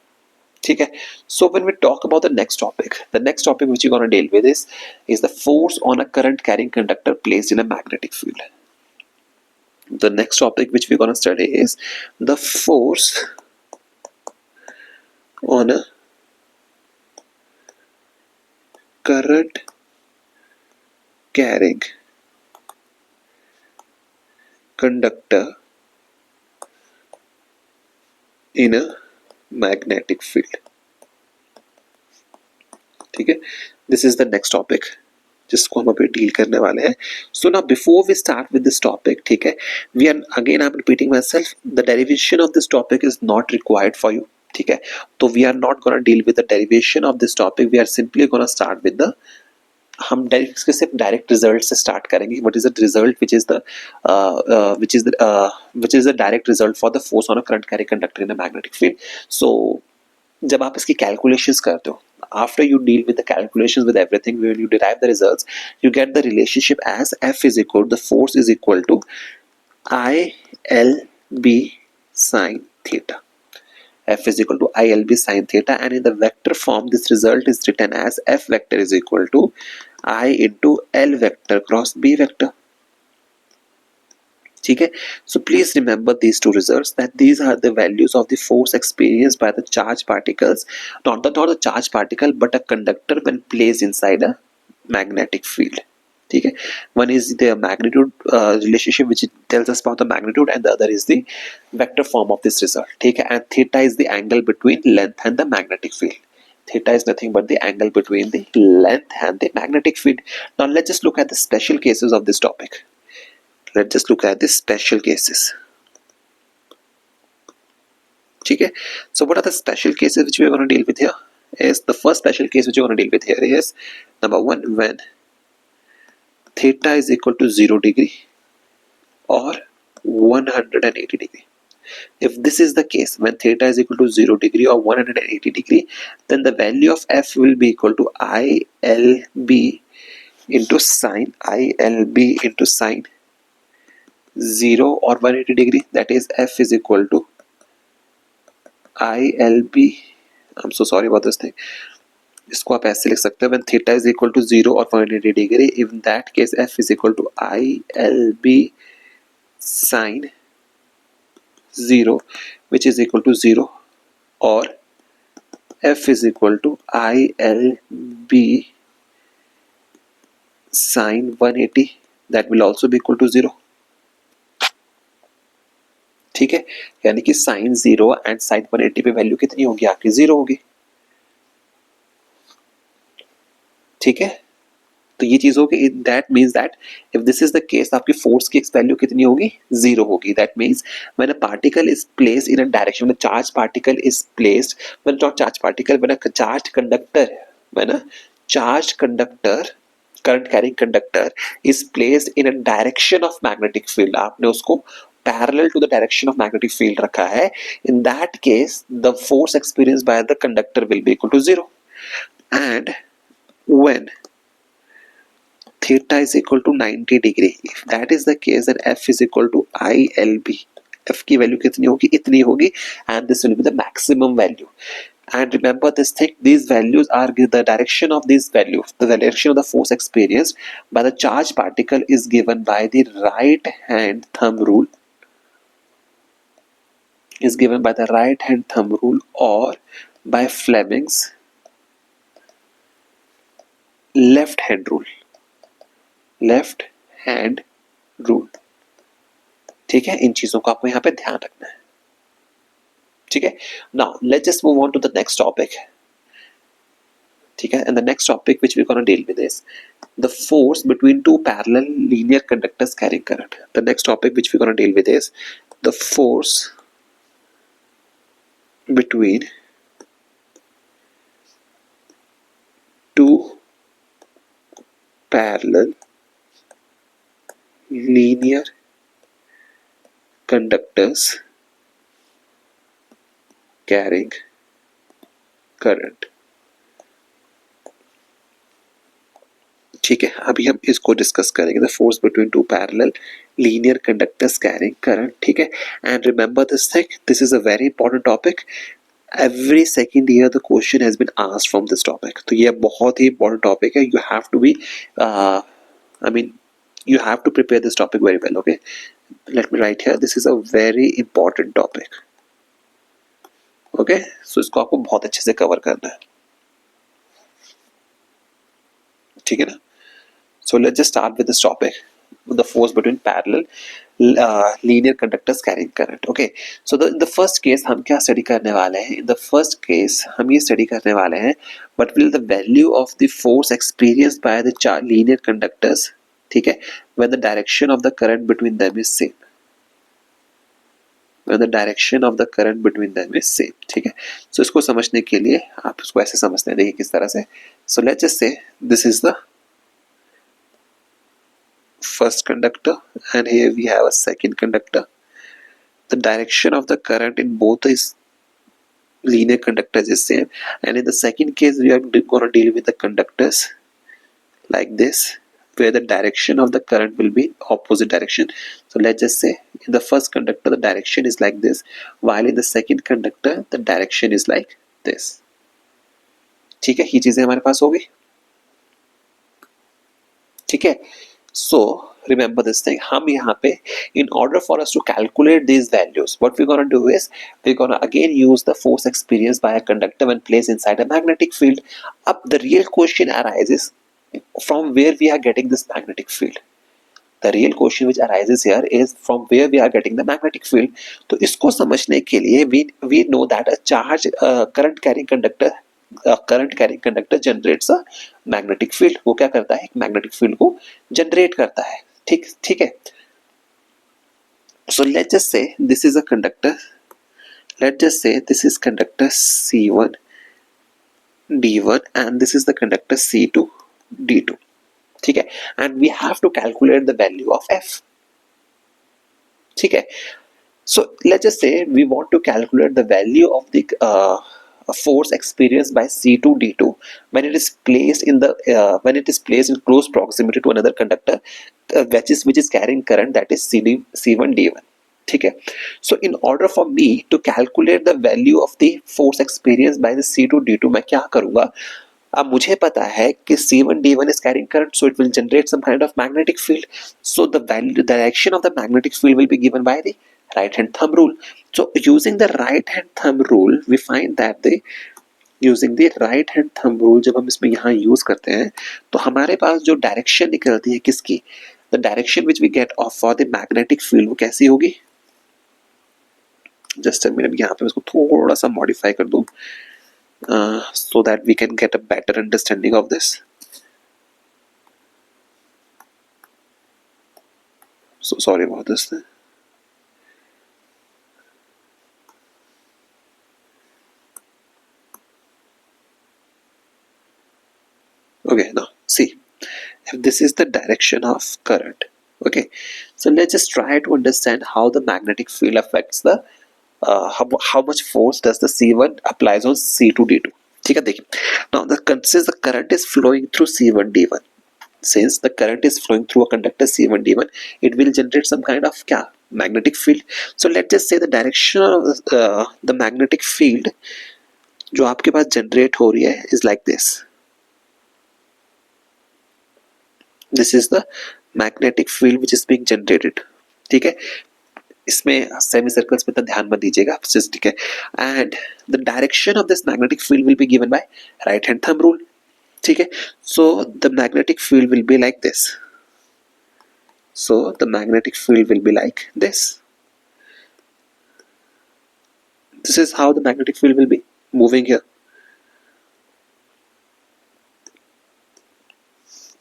ठीक है। So when we talk about the next topic which we're going to deal with is the force on a current carrying conductor placed in a magnetic field। The next topic which we're going to study is the force on a current carrying conductor in a magnetic field। ठीक है, this is the next topic जिसको हम अभी deal करने वाले हैं। So now before we start with this topic, ठीक है, we are again I am repeating myself, the derivation of this topic is not required for you. ठीक है, तो we are not gonna deal with the derivation of this topic, we are simply gonna start with the, हम सिर्फ direct result से start करेंगे। What is the result which is the direct result for the force on a current carrying conductor in a magnetic field. So जब आप इसकी calculations करते हो, after you deal with the calculations with everything, when you derive the results, you get the relationship as F is equal, the force is equal to ILB sin theta। F is equal to ILB sin theta, and in the vector form this result is written as F vector is equal to I into L vector cross B vector। ठीक है, so please remember these two results, that these are the values of the force experienced by the charged particles, not the charged particle but a conductor when placed inside a magnetic field। ठीक है, one is the magnitude relationship which tells us about the magnitude, and the other is the vector form of this result। ठीक है, and theta is the angle between length and the magnetic field। Theta is nothing but the angle between the length and the magnetic field। Now let's just look at the special cases of this topic। Let's just look at the special cases। ठीक है, so what are the special cases which we are going to deal with here? Is the first special case which we are going to deal with here is number one, when theta is equal to 0 degree or 180 degree। If this is the case, when theta is equal to 0 degree or 180 degree, then the value of F will be equal to ILB into sine 0 or 180 degree, that is F is equal to ILB, I'm so sorry about this thing, इसको आप ऐसे लिख सकते हैं, when theta is equal to 0 or 180 degree, in that case F is equal to ILB sine 0 which is equal to 0, or F is equal to ILB sine 180, that will also be equal to 0। ठीक है, यानी कि sign 0 and sign 180 पे value कितनी होगी आपकी? 0 होगी। ठीक है, तो ये चीज होगी, that means that if this is the case, आपकी फोर्स की वैल्यू कितनी होगी? 0 होगी। That means when a particle is placed in a direction, when charge particle is placed, when not charge particle, when a charge conductor, when a charge conductor, current carrying conductor is placed in a direction of magnetic field, आपने उसको parallel to the direction of magnetic field रखा है, in that case the force experienced by the conductor will be equal to 0। and when theta is equal to 90 degree. If that is the case, then f is equal to ILB. f की value कितनी होगी? इतनी होगी, and this will be the maximum value. And remember this thing, these values are the direction of these values, the direction of the force experienced by the charged particle is given by the right hand thumb rule, is given by the right hand thumb rule or by Fleming's left hand rule. Left hand rule. ठीक है, इन चीजों को आपको यहाँ पे ध्यान रखना है. ठीक है, now let's just move on to the next topic. ठीक है, and the next topic which we gonna deal with is the force between two parallel linear conductors carrying current. The next topic which we gonna deal with is the force between two parallel linear conductors carrying current. ठीक है, अभी हम इसको discuss करेंगे. The force between two parallel linear conductors carrying current. ठीक है, and remember this thing, this is a very important topic. Every second year the question has been asked from this topic. तो ये बहुत ही important topic है. You have to be you have to prepare this topic very well. Okay, let me write here, this is a very important topic. Okay, so इसको आपको बहुत अच्छे से कवर करना है. ठीक है ना? So let's just start with this topic, the force between parallel linear conductors carrying current. Okay, so the first case हम क्या स्टडी करने वाले हैं? In the first case हम ये स्टडी करने वाले हैं what will the value of the force experienced by the linear conductors. ठीक है, when the direction of the current between them is same. When the direction of the current between them is same. ठीक है, so इसको समझने के लिए आप इसको ऐसे समझते हैं. देखिए किस तरह से. So let's just say this is the first conductor and here we have a second conductor. The direction of the current in both is linear conductors is same, and in the second case we are going to deal with the conductors like this, where the direction of the current will be opposite direction. So let's just say in the first conductor the direction is like this, while in the second conductor the direction is like this. ठीक है, ये चीजें हमारे पास होगी. ठीक है, so remember this thing, हम यहाँ पे in order for us to calculate these values, what we're gonna do is we're gonna again use the force experienced by a conductor when placed inside a magnetic field. अब the real question arises, from where we are getting this magnetic field. The real question which arises here is from where we are getting the magnetic field. तो इसको समझने के लिए we know that a charge current carrying conductor generates a magnetic field. वो क्या करता है? एक magnetic field को generate करता है. ठीक है. So let's just say this is a conductor. Let's just say this is conductor C1 D1 and this is the conductor C2 D2. ठीक है, and we have to calculate the value of F. ठीक है, so let's just say we want to calculate the value of the force experienced by C2 D2 when it is placed in close proximity to another conductor which is carrying current, that is C1 D1. ठीक है, so in order for me to calculate the value of the force experienced by the C2 D2 मैं क्या करूँगा? अब मुझे पता है कि C1 D1 is carrying current, so it will generate some kind of magnetic field. So the direction of the magnetic field will be given by the right hand thumb rule. So using the right hand thumb rule, we find that using the right hand thumb rule जब हम इसमें यहाँ use करते हैं तो हमारे पास जो direction निकलती है किसकी? The direction which we get off for the magnetic field वो कैसी होगी? Just a minute, यहाँ पे इसको थोड़ा सा modify कर दूँ. So that we can get a better understanding of this. So sorry about this thing. Okay, now see, if this is the direction of current, okay, so let's just try to understand how the magnetic field affects the how much force does the C1 applies on C2 D2. ठीक है, देखिए, now since the current is flowing through C1 D1, since the current is flowing through a conductor C1 D1, it will generate some kind of क्या magnetic field. So let's just say the direction of the magnetic field जो आपके पास generate हो रही है is like this. This is the magnetic field which is being generated. ठीक है, इसमें semi circles पे तो ध्यान मत दीजिएगा, ठीक है. And the direction of this magnetic field will be given by right hand thumb rule. ठीक है, so the magnetic field will be like this. So the magnetic field will be like this. This is how the magnetic field will be moving here.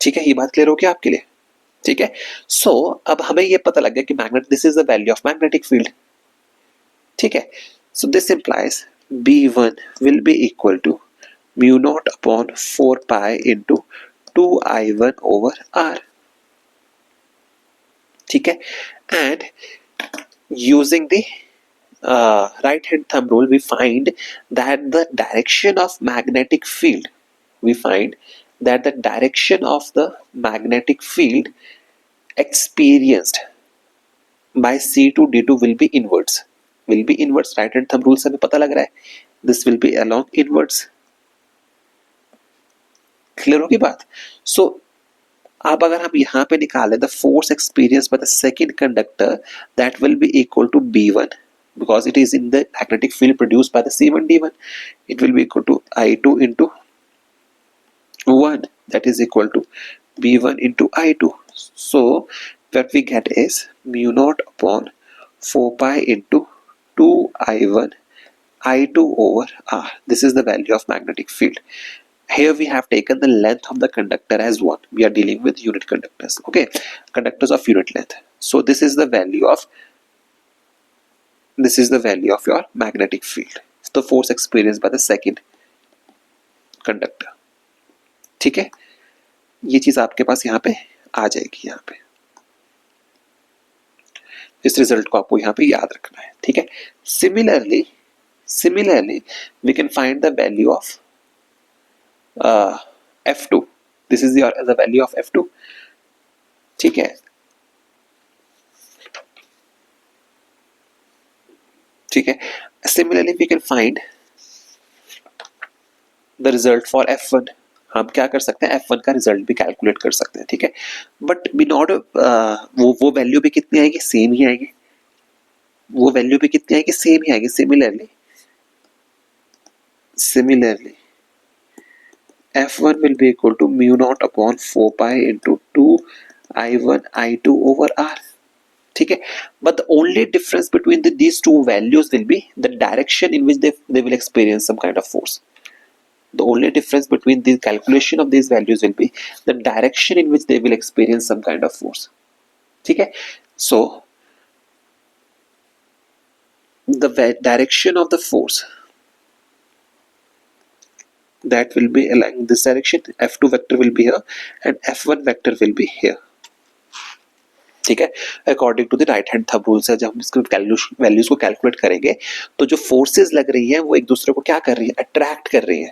ठीक है, ये बात clear हो गया आपके लिए. ठीक है, सो अब हमें ये पता लग गया कि magnet, this is the value of magnetic field. ठीक है, so this implies B1 will be equal to mu naught upon 4 pi into 2I1 over R. ठीक है, and using the right hand thumb rule we find that the direction of magnetic field experienced by C2 D2 will be inwards. Right hand thumb rule से हमें पता लग रहा है, this will be along inwards. Clear होगी बात. सो अब अगर हम यहाँ पे निकालें the force experienced by the second conductor, that will be equal to B1 because it is in the magnetic field produced by the C1 D1. It will be equal to I2 into 1, that is equal to B1 into I2. So what we get is mu naught upon 4 pi into 2I1 I2 over R. This is the value of magnetic field. Here we have taken the length of the conductor as 1. We are dealing with unit conductors. Okay, conductors of unit length. So this is the value of your magnetic field. It's the force experienced by the second conductor. ठीक है, ये चीज आपके पास यहाँ पे आ जाएगी. यहाँ पे इस रिजल्ट को आपको यहाँ पे याद रखना है. ठीक है, similarly we can find the value of F2. This is the value of F2. ठीक है, similarly we can find the result for F1. हम क्या कर सकते हैं, F1 का रिजल्ट भी कैलकुलेट कर सकते हैं. ठीक है, बट बिन ऑर्डर वो वैल्यू भी कितनी आएगी, सेम ही आएगी. Similarly F1 will be equal to mu naught upon 4 pi into 2I1 I2 over R. ठीक है, but the only difference between these two values will be the direction in which they will experience some kind of force. The only difference between the calculation of these values will be the direction in which they will experience some kind of force. ठीक है, so the direction of the force that will be along this direction, F2 vector will be here and F1 vector will be here. ठीक है, according to the right hand thumb rule से जब हम इसके values को calculate करेंगे तो जो फोर्सेस लग रही हैं वो एक दूसरे को क्या कर रही है, अट्रैक्ट कर रही है.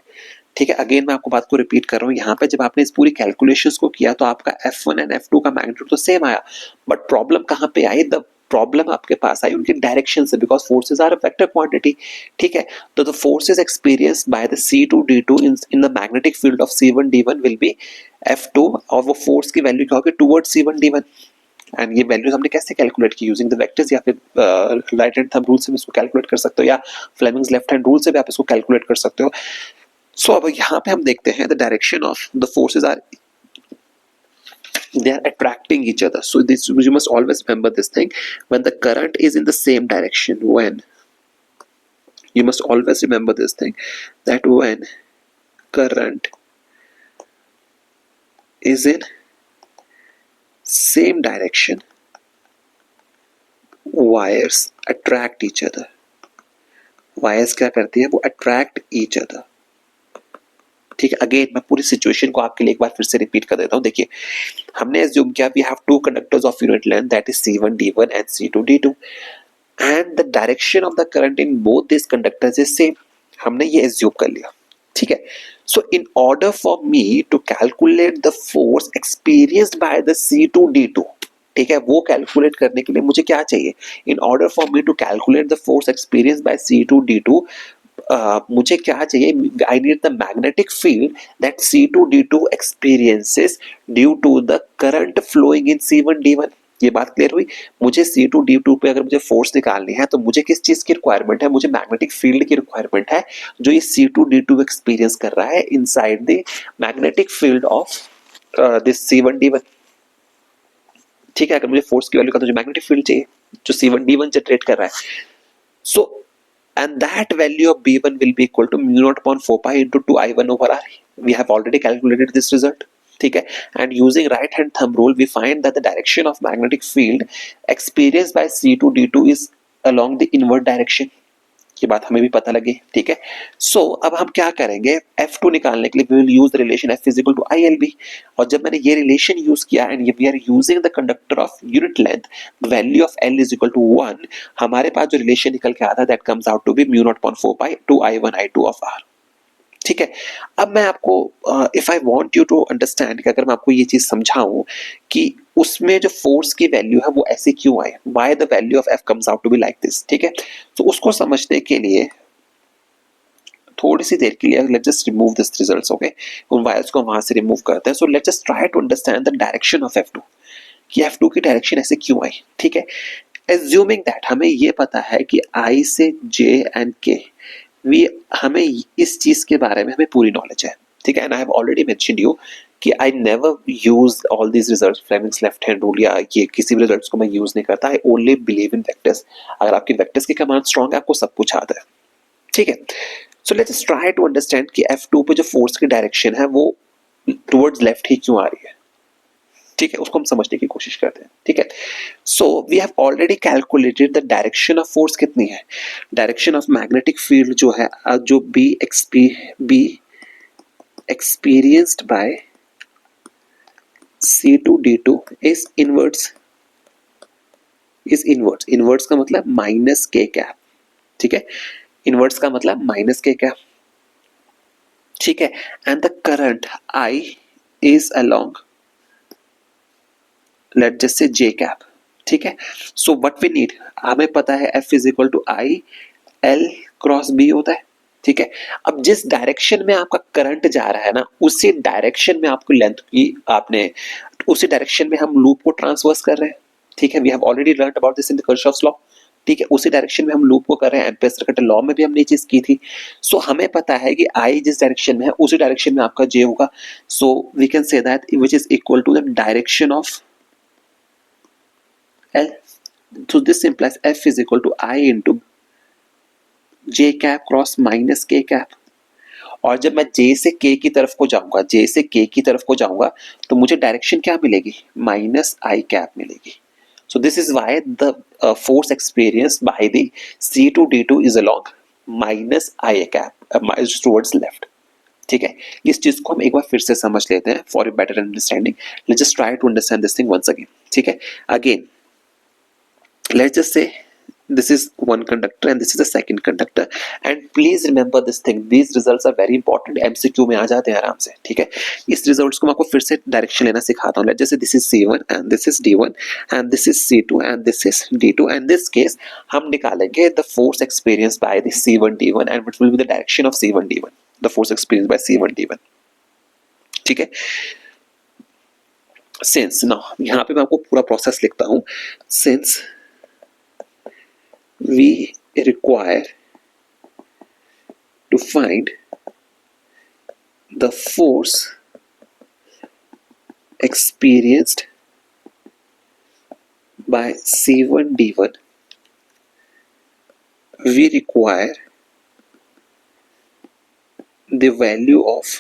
ठीक है, अगेन मैं आपको बात को रिपीट कर रहा हूँ. यहाँ पे जब आपने इस पूरी कैलकुलेशंस को किया तो आपका F1 एंड F2 का मैग्नीट्यूड तो सेम आया, बट प्रॉब्लम कहाँ पे आई, द प्रॉब्लम आपके पास आई उनकी डायरेक्शन से, because forces are a vector quantity. ठीक है, तो the forces experienced by the C2 D2 in the magnetic field of C1 D1 will be F2 और वो फोर्स की वैल्यू क्या होगी टुवर्ड्स C1 D1. एंड ये वैल्यूज हमने कैसे कैलकुलेट की, यूजिंग द वेक्टर्स या फिर राइट हैंड थंब रूल से भी इसको कैलकुलेट कर सकते हो या फ्लेमिंग्स लेफ्ट हैंड रूल से भी आप इसको कैलकुलेट कर सकते हो. सो अब यहाँ पे हम देखते हैं the direction of the forces are, they are attracting each other. So this, you must always remember this thing, when the current is in the same direction, you must always remember this thing, that when current is in same direction, wires attract each other. Wires क्या करती है, वो attract each other. ठीक है, again मैं पूरी situation को आपके लिए एक बार फिर से रिपीट कर देता हूँ. देखिए, हमने एज्यूम किया we have two conductors of unit length, that is C1 D1 and C2 D2, and the direction of the current in both this conductors is same. हमने ये एज्यूम कर लिया. ठीक है. So in order for me to calculate the force experienced by the C2D2, ठीक है, वो calculate करने के लिए मुझे क्या चाहिए? In order for me to calculate the force experienced by C2D2, मुझे क्या चाहिए? I need the magnetic field that C2D2 experiences due to the current flowing in C1D1. ये बात क्लियर हुई? मुझे C2D2 पे अगर मुझे फोर्स निकालनी है तो मुझे किस चीज की रिक्वायरमेंट है? मुझे मैग्नेटिक फील्ड की रिक्वायरमेंट है जो ये C2D2 एक्सपीरियंस कर रहा है inside the magnetic field of this C1D1. ठीक है, अगर मुझे फोर्स की वैल्यू का तो मैग्नेटिक फील्ड चाहिए जो C1D1 जनरेट कर रहा है. सो and that value of B1 will be equal to mu naught upon 4 pi into 2I1 over R. We have already calculated this result. ठीक है, and using right hand thumb rule we find that the direction of magnetic field experienced by C2D2 is along the inward direction. ये बात हमें भी पता लगी. ठीक है, सो अब हम क्या करेंगे? F2 निकालने के लिए we will use the relation F is equal to ILB. और जब मैंने ये रिलेशन यूज किया and we are using the conductor of unit length, the value of L is equal to 1, हमारे पास जो रिलेशन निकल के आता है that comes out to be mu naught upon 4 pi 2I1 I2 of R. ठीक है, अब मैं आपको if I want you to understand कि अगर मैं आपको ये चीज समझाऊं कि उसमें जो फोर्स की वैल्यू है वो ऐसे क्यों आए, why the value of F comes out to be like this. ठीक है, तो उसको समझने के लिए थोड़ी सी देर के लिए let's just remove this results. Okay, उन वायर्स को वहां से रिमूव करते हैं. So let's just try to understand the direction of F2 कि F2 की डायरेक्शन ऐसे क्यों आई. ठीक है, एज्यूमिंग दैट हमें ये पता है कि I से J एंड K हमें इस चीज के बारे में हमें पूरी नॉलेज है. ठीक है, and I have already mentioned you कि I never use all these results, Fleming's left hand rule या ये किसी भी रिजल्ट्स को मैं यूज नहीं करता. I only believe in vectors. अगर आपकी वेक्टर्स की कमांड स्ट्रांग है आपको सब कुछ आता है. ठीक है, so let's try to understand कि F2 पे जो फोर्स की डायरेक्शन है वो टुवर्ड्स लेफ्ट ही क्यों आ रही है. ठीक है, उसको हम समझने की कोशिश करते हैं. ठीक है, so we have already calculated the direction of force कितनी है. डायरेक्शन ऑफ मैग्नेटिक फील्ड जो है जो B experienced by C2D2 is inwards. Inwards का मतलब माइनस के कैप. ठीक है, इनवर्ड्स का मतलब माइनस के कैप. ठीक है, and the current I is along let just say J cap. ठीक है, सो व्हाट वी नीड, हमें पता है F is equal to I L cross B होता है. ठीक है, अब जिस डायरेक्शन में आपका करंट जा रहा है ना उसी डायरेक्शन में आपको लेंथ की आपने उसी डायरेक्शन में हम लूप को ट्रांसवर्स कर रहे हैं. ठीक है, we have already learned about this in the Kirchhoff's law. ठीक है, उसी डायरेक्शन में हम लूप को कर रहे हैं. एम्पियर्स सर्किट लॉ में भी हमने ये चीज की थी. सो हमें पता है कि I जिस डायरेक्शन में है उसी डायरेक्शन में आपका J होगा. So we can say that which is equal to the direction of L. So this implies F is equal to I into J cap cross minus K cap. और जब मैं J से K की तरफ को जाऊंगा तो मुझे डायरेक्शन क्या मिलेगी? माइनस I cap मिलेगी. So this is why the force experienced by the C2D2 is along minus I cap is towards left. ठीक है, इस चीज को हम एक बार फिर से समझ लेते हैं for a better understanding. Let's just try to understand this thing once again. ठीक है, again let's just say this is one conductor and this is the second conductor, and please remember this thing, these results are very important. MCQ में आ जाते हैं आराम से. ठीक है, इस रिजल्ट्स को मैं आपको फिर से डायरेक्शन लेना सिखाता हूँ. लेट्स जैसे this is C1 and this is D1 and this is C2 and this is D2, and this case हम निकालेंगे the force experienced by the C1D1 and what will be the direction of C1D1, the force experienced by C1D1. ठीक है, since now यहाँ पे मैं आपको पूरा process लिखता हूँ. since we require to find the force experienced by C1D1, we require the value of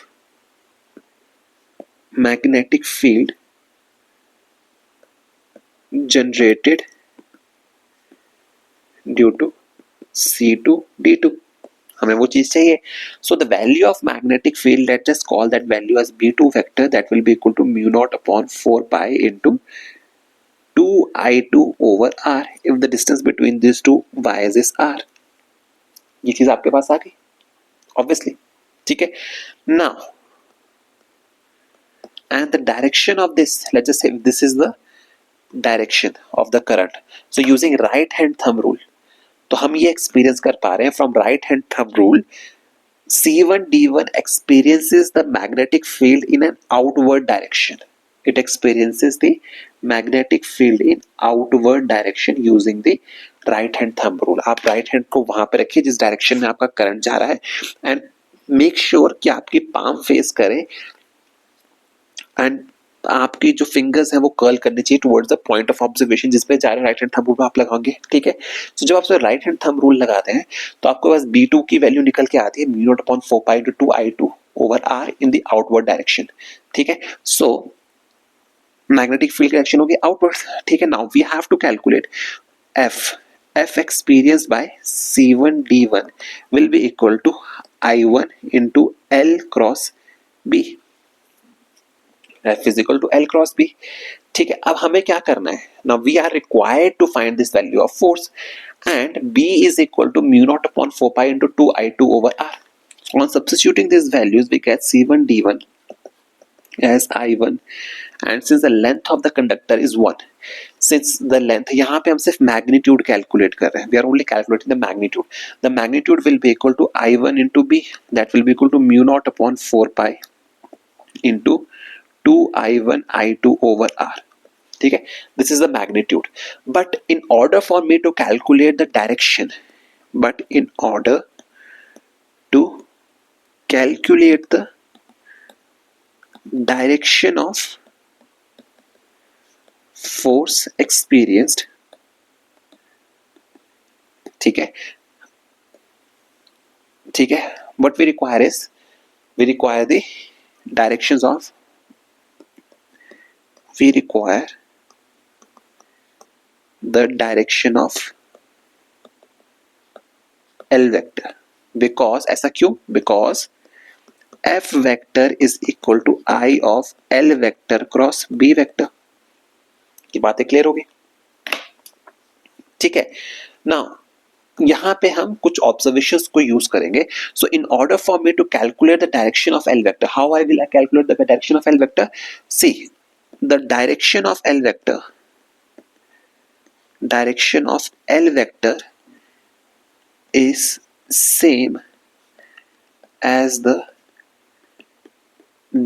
magnetic field generated due to C2D2. हमें वो चीज चाहिए. So the value of magnetic field, let's just call that value as B2 vector, that will be equal to mu naught upon 4 pi into 2I2 over R if the distance between these two wires is R. ये चीज आपके पास आ गई obviously. ठीक है. Now, and the direction of this, let's just say this is the direction of the current. So using right hand thumb rule, तो हम ये experience कर पा रहे हैं from right hand thumb rule, C1 D1 experiences the magnetic field in an outward direction. It experiences the magnetic field in outward direction using the right hand thumb rule. आप right hand को वहां पे रखिए जिस direction में आपका current जा रहा है, एंड मेक श्योर कि आपकी पाम फेस करे एंड आपकी जो फिंगर्स हैं वो कर्ल करनी चाहिए towards the point of observation जिस पे जा रहे राइट हैंड थंब रूल आप लगाओगे. ठीक है. तो जब आप राइट हैंड थंब रूल लगाते हैं तो आपके पास B2 की वैल्यू निकल के आती है μ0/4π/2I2 over R in the outward direction. ठीक है. सो मैग्नेटिक फील्ड डायरेक्शन होगी आउटवर्ड. ठीक है. Now we have to calculate F experienced by C1 D1 will be equal to I1 into L cross B. F is equal to L cross B. ठीक है. अब हमें क्या करना है? Now we are required to find this value of force, and B is equal to μ0/4π into 2I2 over R. On substituting these values, we get C1 D1 as I1, and since the length of the conductor is 1, since the length, यहाँ पे हम सिर्फ magnitude calculate कर रहे हैं, we are only calculating the magnitude. The magnitude will be equal to I1 into B, that will be equal to μ0/4π into 2I1 I2 over R. ठीक है. This is the magnitude. But in order for me to calculate the direction, but in order to calculate the direction of force experienced, ठीक है, ठीक है, what we require is we require the directions of, we require the direction of L vector. Because ऐसा क्यों? Because F vector is equal to I of L vector cross B vector. की बातें clear होगी. ठीक है. Now यहां पे हम कुछ ऑब्जर्वेशंस को यूज करेंगे. So in order for me to calculate the direction of L vector, how I will calculate the direction of L vector? See, the direction of L vector, direction of L vector is same as the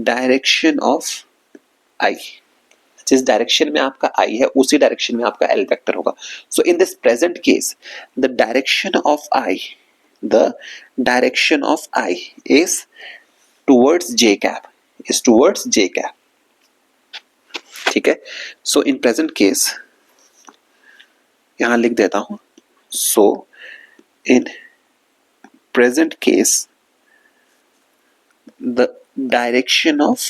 direction of I. जिस direction में आपका I है उसी direction में आपका L vector होगा. So in this present case, the direction of I is towards J cap, is towards J cap. ठीक है. So in present case, यहां लिख देता हूं. So in present case, the direction of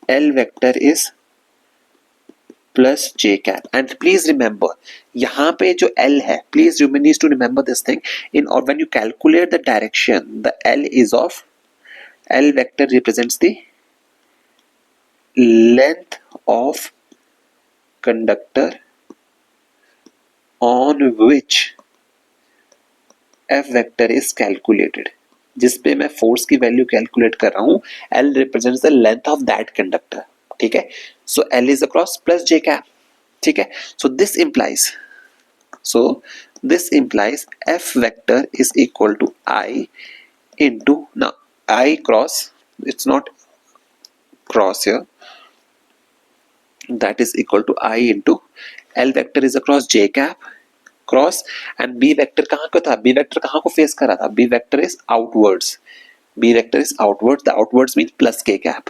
L vector is plus J cap. And please remember, यहां पे जो L है, please you need to remember this thing. In or when you calculate the direction, the L is of, L vector represents the length of conductor on which F vector is calculated. जिस पे मैं force की value calculate कर रहा हूं, L represents the length of that conductor. ठीक है. So L is across plus J cap. ठीक है. So this implies F vector is equal to I into, now I cross, it's not cross here, that is equal to I into L vector is across J cap cross, and B vector कहाँ को था? B vector कहाँ को face कर रहा था? B vector is outwards. B vector is outwards. The outwards means plus K cap.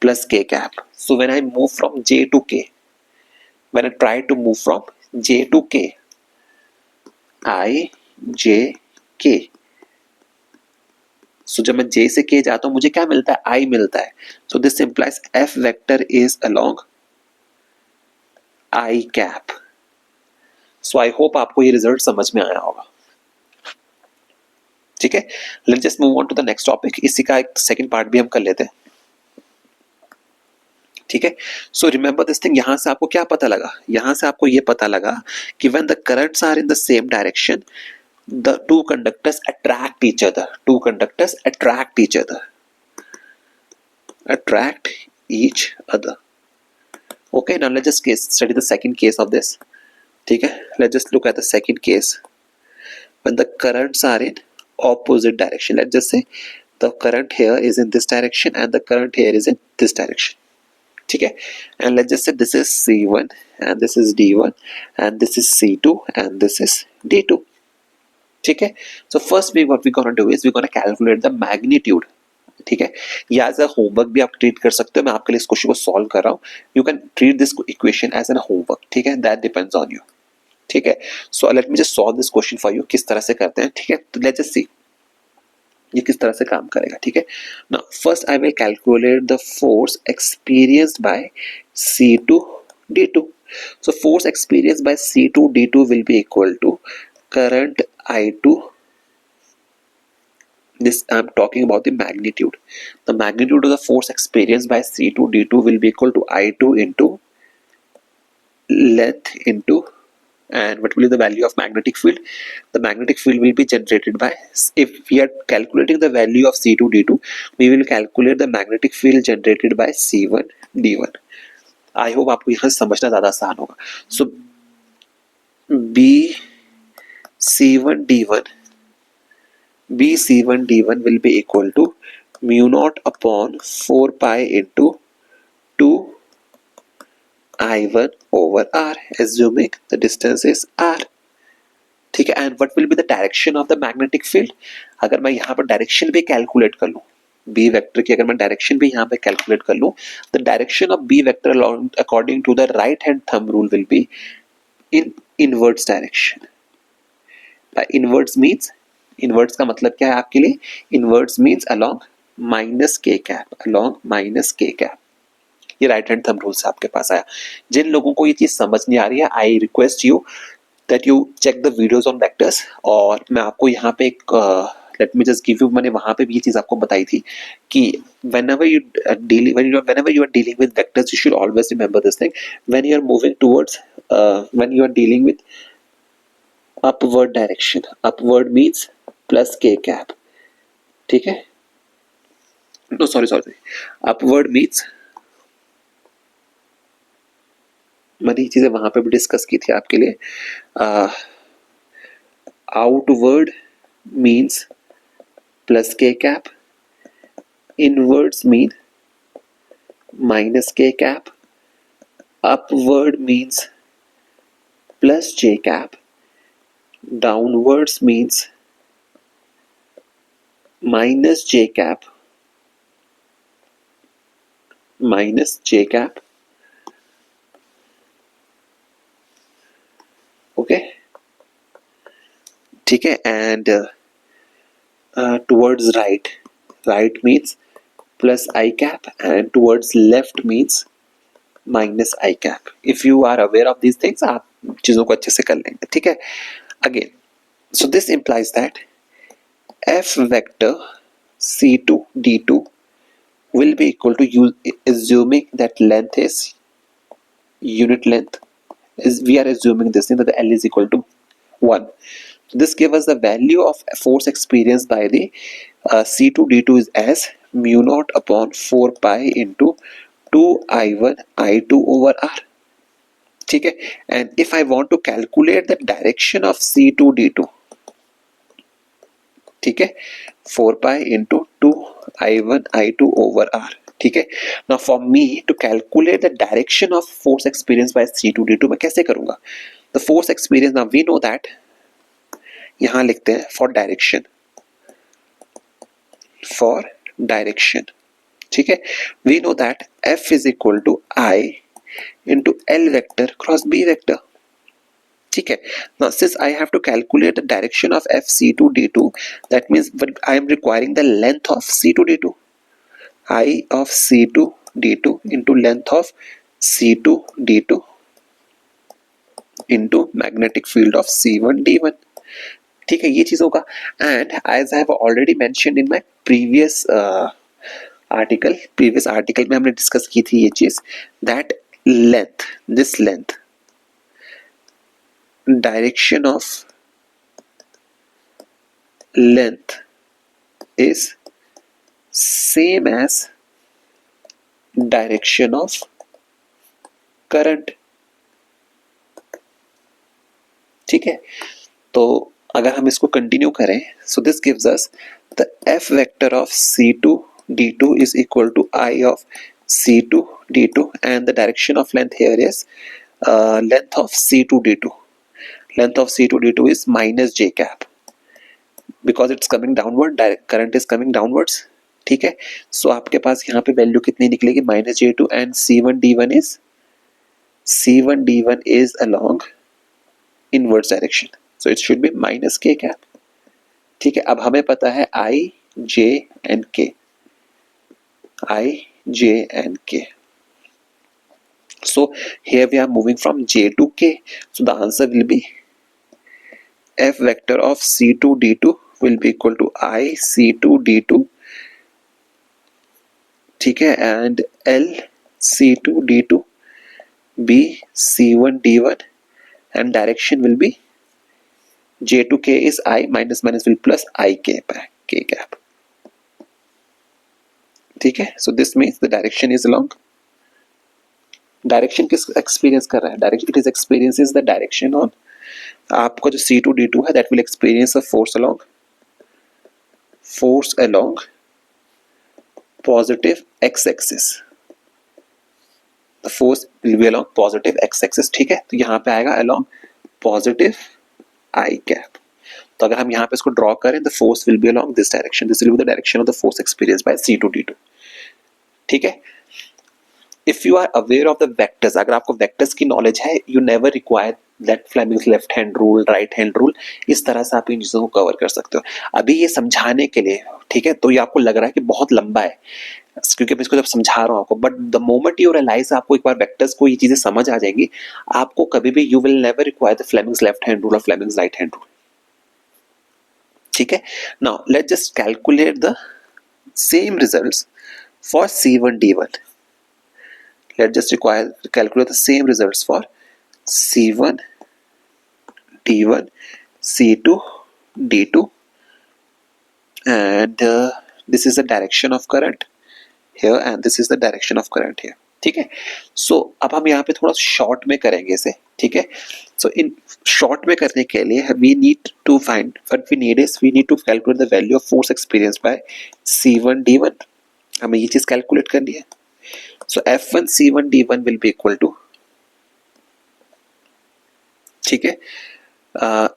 Plus K cap. So when I move from J to K, when I try to move from J to K, I, J, K. So जब मैं J से K जाता हूं मुझे क्या मिलता है? I मिलता है. So this implies F vector is along I cap. So I hope आपको ये रिजल्ट समझ में आया होगा. ठीक है. Let's just move on to the next topic. इसी का एक सेकंड पार्ट भी हम कर लेते हैं. ठीक है. So remember this thing. यहां से आपको क्या पता लगा? यहां से आपको ये पता लगा कि when the currents are in the same direction, the two conductors attract each other. Two conductors attract each other. Attract each other. Okay, now let's just study the second case of this. ठीक है, let's just look at the second case. When the currents are in opposite direction, let's just say the current here is in this direction and the current here is in this direction. ठीक है, and let's just say this is C1 and this is D1 and this is C2 and this is D2. ठीक है, so first what we're gonna do is we're gonna calculate the magnitude. ठीक है, या as a homework भी आप treat कर सकते हो. मैं आपके लिए इस क्वेश्चन को सॉल्व कर रहा हूँ. You can treat this equation as an homework. ठीक है, दैट डिपेंड्स ऑन यू. ठीक है, so let me just solve this question for you. किस तरह से करते हैं, ठीक है, तो लेट्स जस्ट सी ये किस तरह से काम करेगा. ठीक है, now first I will calculate the force experienced bye C2 D2. So force experienced by C2 D2 will be equal to current I2. This I'm talking about the magnitude. The magnitude of the force experienced by C2 D2 will be equal to I2 into length into, and what will be the value of magnetic field? The magnetic field will be generated by, if we are calculating the value of C2 D2, we will calculate the magnetic field generated by C1 D1. I hope आपको यहाँ समझना ज़्यादा आसान होगा. So B C1 D1 will be equal to mu naught upon 4 pi into 2 I1 over R, assuming the distance is R. ठीक है, and what will be the direction of the magnetic field? अगर मैं यहाँ पर direction भी calculate कर लूँ B vector की, अगर मैं डायरेक्शन भी यहाँ पे कैलकुलेट कर लूँ, the direction of B vector along according to the right hand thumb rule will be in inverse direction. By inverse means, inverse का मतलब क्या है आपके लिए? Inverse means along minus k cap, along minus k cap. ये right hand thumb rule से आपके पास आया. जिन लोगों को ये चीज समझ नहीं आ रही है, I request you that you check the videos on vectors. और मैं आपको यहाँ पे एक let me just give you, मैंने वहां पे भी ये चीज आपको बताई थी कि whenever you are dealing with vectors, you should always remember this thing. When you are moving towards when you are dealing with upward direction, upward means plus k cap. ठीक है, no sorry, upward means, मैंने ये चीजें वहां पे भी discuss की थी आपके लिए. आउटवर्ड मीन्स प्लस के कैप, इनवर्ड्स मीन माइनस के कैप, अपवर्ड मीन्स प्लस जे कैप, डाउनवर्ड्स मीन्स माइनस जे कैप, ओके. ठीक है, and towards right means plus I cap and towards left means minus I cap. If you are aware of these things, आप चीजों को अच्छे से कर लेंगे. ठीक है, again, so this implies that F vector C2 D2 will be equal to, assuming that length is unit length, is we are assuming this thing that the L is equal to 1. This gives us the value of force experienced by the C2 D2 is as mu naught upon 4 pi into 2 I1 I2 over R. ठीक है, and if I want to calculate the direction of C2 D2, ठीक है, 4 pi into 2 I1 I2 over R. ठीक है, now for me to calculate the direction of force experienced by C2 D2, मैं कैसे करूंगा? The force experience, now we know that, यहां लिखते हैं फॉर डायरेक्शन. ठीक है, we know that F is equal to I into L vector cross B vector. ठीक है, now since I have to calculate the direction of FC2 D2, that means I am requiring the length of C2 D2. I of C2 D2 into length of C2 D2 into magnetic field of C1 D1. ठीक है, ये चीज होगा. And as I have already mentioned in my previous article में हमने discuss की थी ये चीज, that this length, direction of length is same as direction of current. ठीक है, तो अगर हम इसको कंटिन्यू करें, so this gives us the F vector of c2 d2 is equal to I of c2 d2 and the direction of length here is length of c2 d2. Length of c2 d2 is minus j cap because it's coming downward, direct current is coming downwards. ठीक है, सो आपके पास यहाँ पे value कितनी निकलेगी, minus j2 and c1 d1 is along inverse direction, so it should be minus k cap. ठीक है, अब हमें पता है I, J and K. I, J and K. So here we are moving from J to K. So the answer will be F vector of C2 D2 will be equal to I C2 D2. ठीक है, and L C2 D2 B C1 D1 and direction will be J to K is I, minus minus will plus I K cap. ठीक है, so this means the direction is along. Direction किस experience कर रहा है, direction it is experiences the direction on, आपका जो C2 D2 है that will experience a force along positive x axis, the force will be along positive x axis. ठीक है, तो यहाँ पे आएगा अलोंग पॉजिटिव I कैप. तो अगर हम यहाँ पे इसको ड्रॉ करें, the force will be along this direction, this will be the direction of the force experience by C2 D2. ठीक है, if you are aware of the vectors, अगर आपको वेक्टर्स की नॉलेज है, you never require that Fleming's left hand rule, right hand rule, इस तरह से आप इन चीजों को कवर कर सकते हो. अभी ये समझाने के लिए, ठीक है, तो ये आपको लग रहा है कि बहुत लंबा है क्योंकि मैं इसको जब समझा रहा हूँ आपको, but the moment you realize, आपको एक बार वेक्टर्स को ये चीजें समझ आ जाएंगी, आपको कभी भी you will never require the Fleming's left hand rule और फ्लेमिंग्स राइट हैंड रूल. ठीक है, now let's just calculate the same results for C1 D1. Let's just calculate the same results for C1 D1, C2 D2, and this is the direction of current here and this is the direction of current here. ठीक है, सो अब हम यहाँ पे थोड़ा short में करेंगे इसे. ठीक है, सो इन शॉर्ट में करने के लिए we need to find, what we need is we need to calculate the value of force experienced by C1 D1. हमें ये चीज कैलकुलेट करनी है. So F1 C1 D1 will be equal to, ठीक है,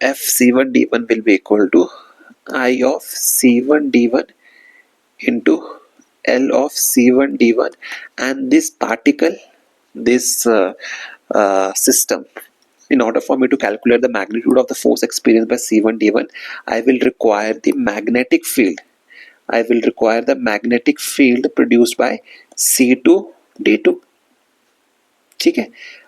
F C1 D1 will be equal to I of C1 D1 into L of C1 D1, and this particle, this system, in order for me to calculate the magnitude of the force experienced by C1 D1, I will require the magnetic field. I will require the magnetic field produced by C2 D2. ठीक है,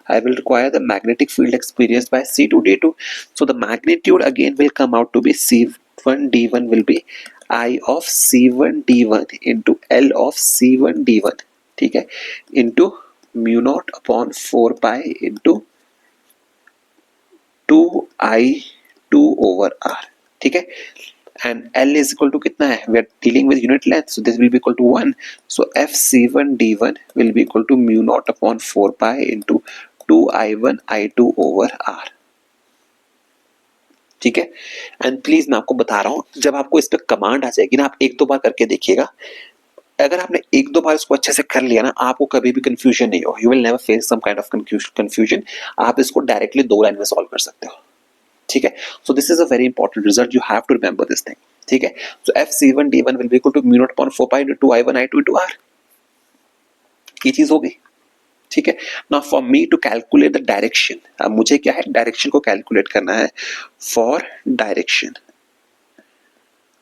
I will require the magnetic field experienced by C2 D2. So the magnitude again will come out to be C1 D1 will be I of C1 D1 into L of C1 D1. ठीक है, into mu naught upon 4 pi into 2I2 over R. ठीक है, and L is equal to कितना है, we are dealing with unit length, so this will be equal to 1. So F C1 D1 will be equal to mu naught upon 4 pi into 2I1 I2 over R. ठीक है, and please मैं आपको बता रहा हूँ, जब आपको इस पे कमांड आ जाएगी ना, आप एक दो बार करके देखिएगा. अगर आपने एक दो बार इसको अच्छे से कर लिया ना, आपको कभी भी कंफ्यूजन नहीं हो, you will never face some kind of confusion. आप इसको डायरेक्टली 2 लाइन में सॉल्व कर सकते हो. ठीक है, so this is a very important result, you have to remember this thing. ठीक है, so F C1 D1 will be equal to mu naught upon 4 pi into 2I1 I2 into R. ये चीज हो गई. ठीक है, now for me to calculate the direction, अब मुझे क्या है, डायरेक्शन को कैलकुलेट करना है. For direction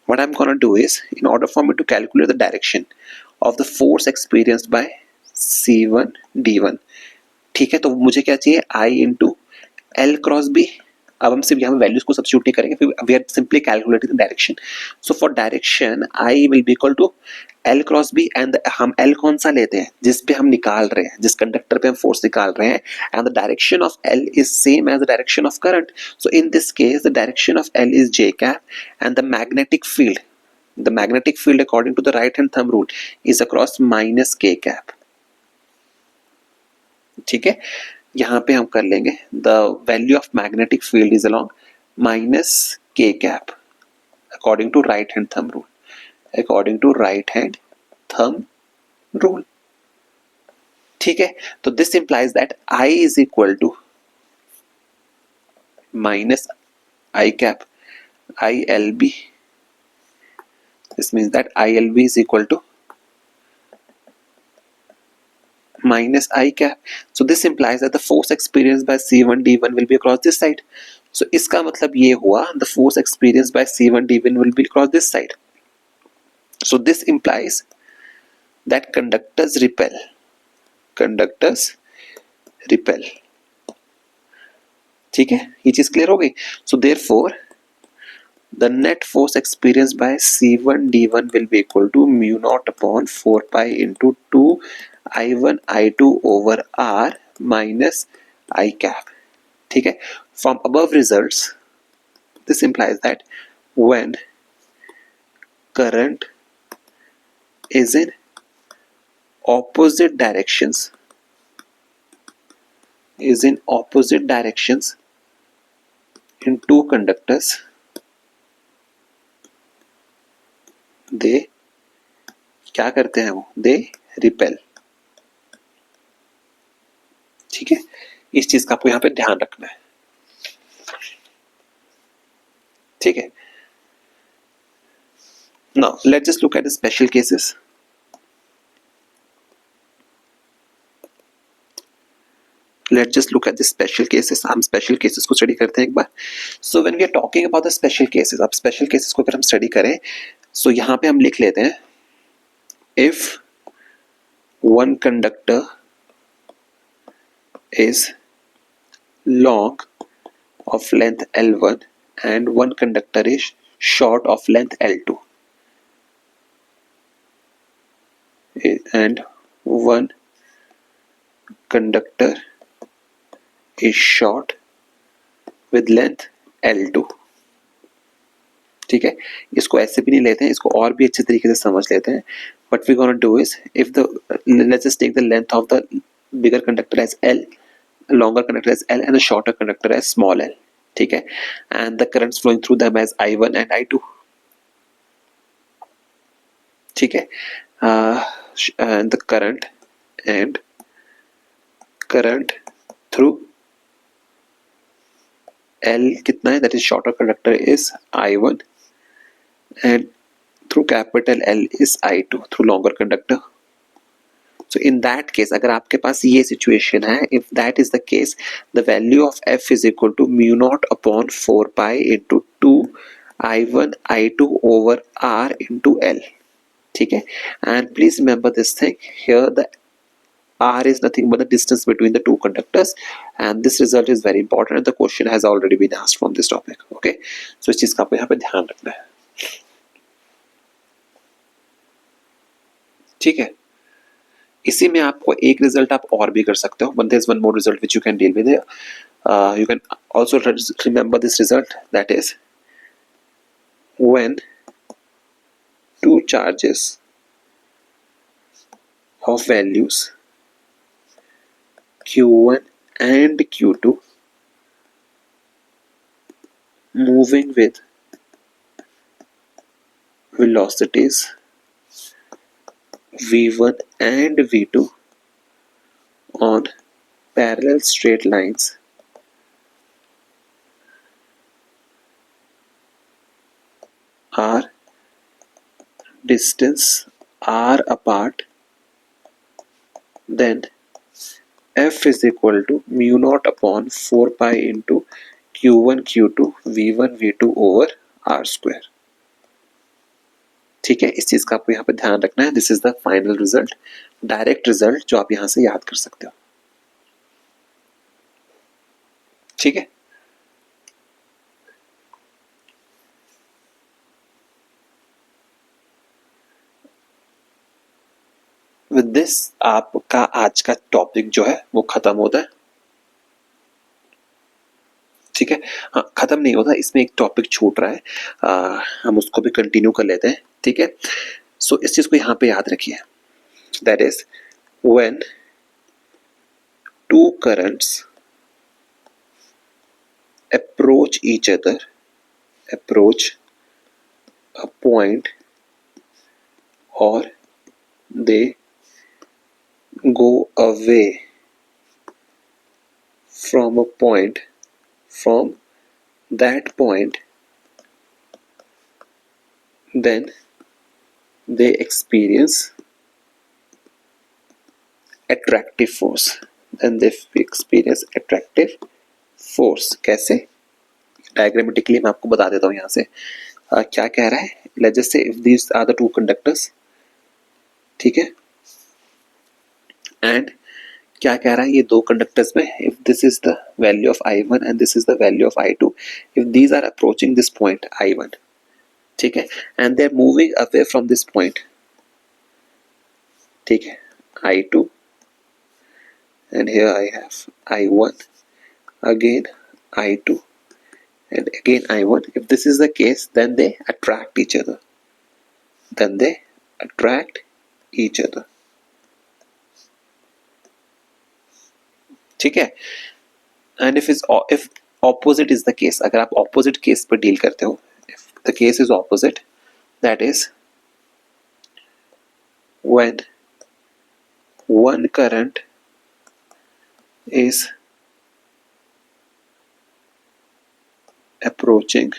what I'm going to do is, in order for me to calculate the direction of the force experienced by C1 D1, ठीक है, तो मुझे क्या चाहिए, I into L cross B. अब हम सिर्फ यहाँ वैल्यूज को सब्स्टिट्यूट नहीं करेंगे, फिर we are simply calculating the direction. So for direction I will be equal to L cross B, and हम L कौन सा लेते हैं, जिस पे हम निकाल रहे हैं, जिस कंडक्टर पे हम फोर्स निकाल रहे हैं, and the direction of L is same as the direction of current. So in this case the direction of L is J cap and the magnetic field according to the right hand thumb rule is across minus K cap. ठीक है, यहाँ पे हम कर लेंगे the value of magnetic field is along minus K cap according to right hand thumb rule. According to right hand thumb rule. ठीक है, तो this implies that I is equal to minus I cap ILB. This means that ILB is equal to minus I cap. So this implies that the force experienced by C1 D1 will be across this side. So इसका मतलब ये हुआ the force experienced by C1 D1 will be across this side. So this implies that conductors repel. ठीक है, ये चीज clear हो गई. So therefore the net force experienced by C1 D1 will be equal to mu naught upon 4 pi into 2 I1 I2 over R minus I cap. ठीक है, from above results this implies that when current is in opposite directions in two conductors, they क्या करते हैं, वो they repel. ठीक है, इस चीज का आपको यहाँ पे ध्यान रखना है. ठीक है, now let's just look at the special cases. Let's just look at the special cases. हम special cases को study करते हैं एक बार. So when we are talking about the special cases, अब special cases को अगर हम study करें, so यहाँ पे हम लिख लेते हैं if one conductor is long of length L1 and one conductor is short of length L2 and one conductor is short with length L2. ठीक है, इसको ऐसे भी नहीं लेते हैं, इसको और भी अच्छे तरीके से समझ लेते हैं. What we gonna do is, if the let's just take the length of the bigger conductor as L, longer conductor as L, and the shorter conductor as small l. ठीक है, and the currents flowing through them as I1 and I2. ठीक है, and the current through L कितना है, that is shorter conductor is I1 and through capital L is I2 through longer conductor. So in that case, अगर आपके पास ये situation है, if that is the case, the value of F is equal to mu naught upon 4 pi into 2 I1 I2 over R into L. ठीक है, and please remember this thing here, the R is nothing but the distance between the two conductors, and this result is very important and the question has already been asked from this topic. Okay, so इस चीज का आपको यहाँ पे ध्यान रखना है. ठीक है, इसी में आपको एक रिजल्ट आप और भी कर सकते हो, but there is one more result which you can deal with here. You can also remember this result, that is when two charges of values Q1 and Q2 moving with velocities V1 and V2 on parallel straight lines are distance r apart, then F is equal to mu naught upon 4 pi into Q1 Q2 V1 V2 over R square. ठीक है, इस चीज का आपको यहाँ पे ध्यान रखना है. This is the final result, direct result जो आप यहाँ से याद कर सकते हो. ठीक है, विद दिस आपका आज का टॉपिक जो है वो खत्म होता है। ठीक है, हाँ खत्म नहीं होता, इसमें एक टॉपिक छूट रहा है, हम उसको भी कंटिन्यू कर लेते हैं। ठीक है, सो इस चीज को यहाँ पे याद रखिए, that is when two currents approach each other, approach a point, or they go away from a point, from that point, then they experience attractive force, then they experience attractive force। कैसे? Diagrammatically मैं आपको बता देता हूँ यहाँ से। क्या कह रहा है, let's just say if these are the two conductors, ठीक है, एंड क्या कह रहा है, ये दो कंडक्टर्स में if this is the value of I1 and this is the value of I2, if these are approaching this point I1, ठीक है, and they are moving away from this point, ठीक है, I2, and here I have I1, again I2, and again I1. If this is the case, then they attract each other, then they attract each other, ठीक है। And if opposite is the case, अगर आप opposite case पर deal करते हो, if the case is opposite, that is when one current is approaching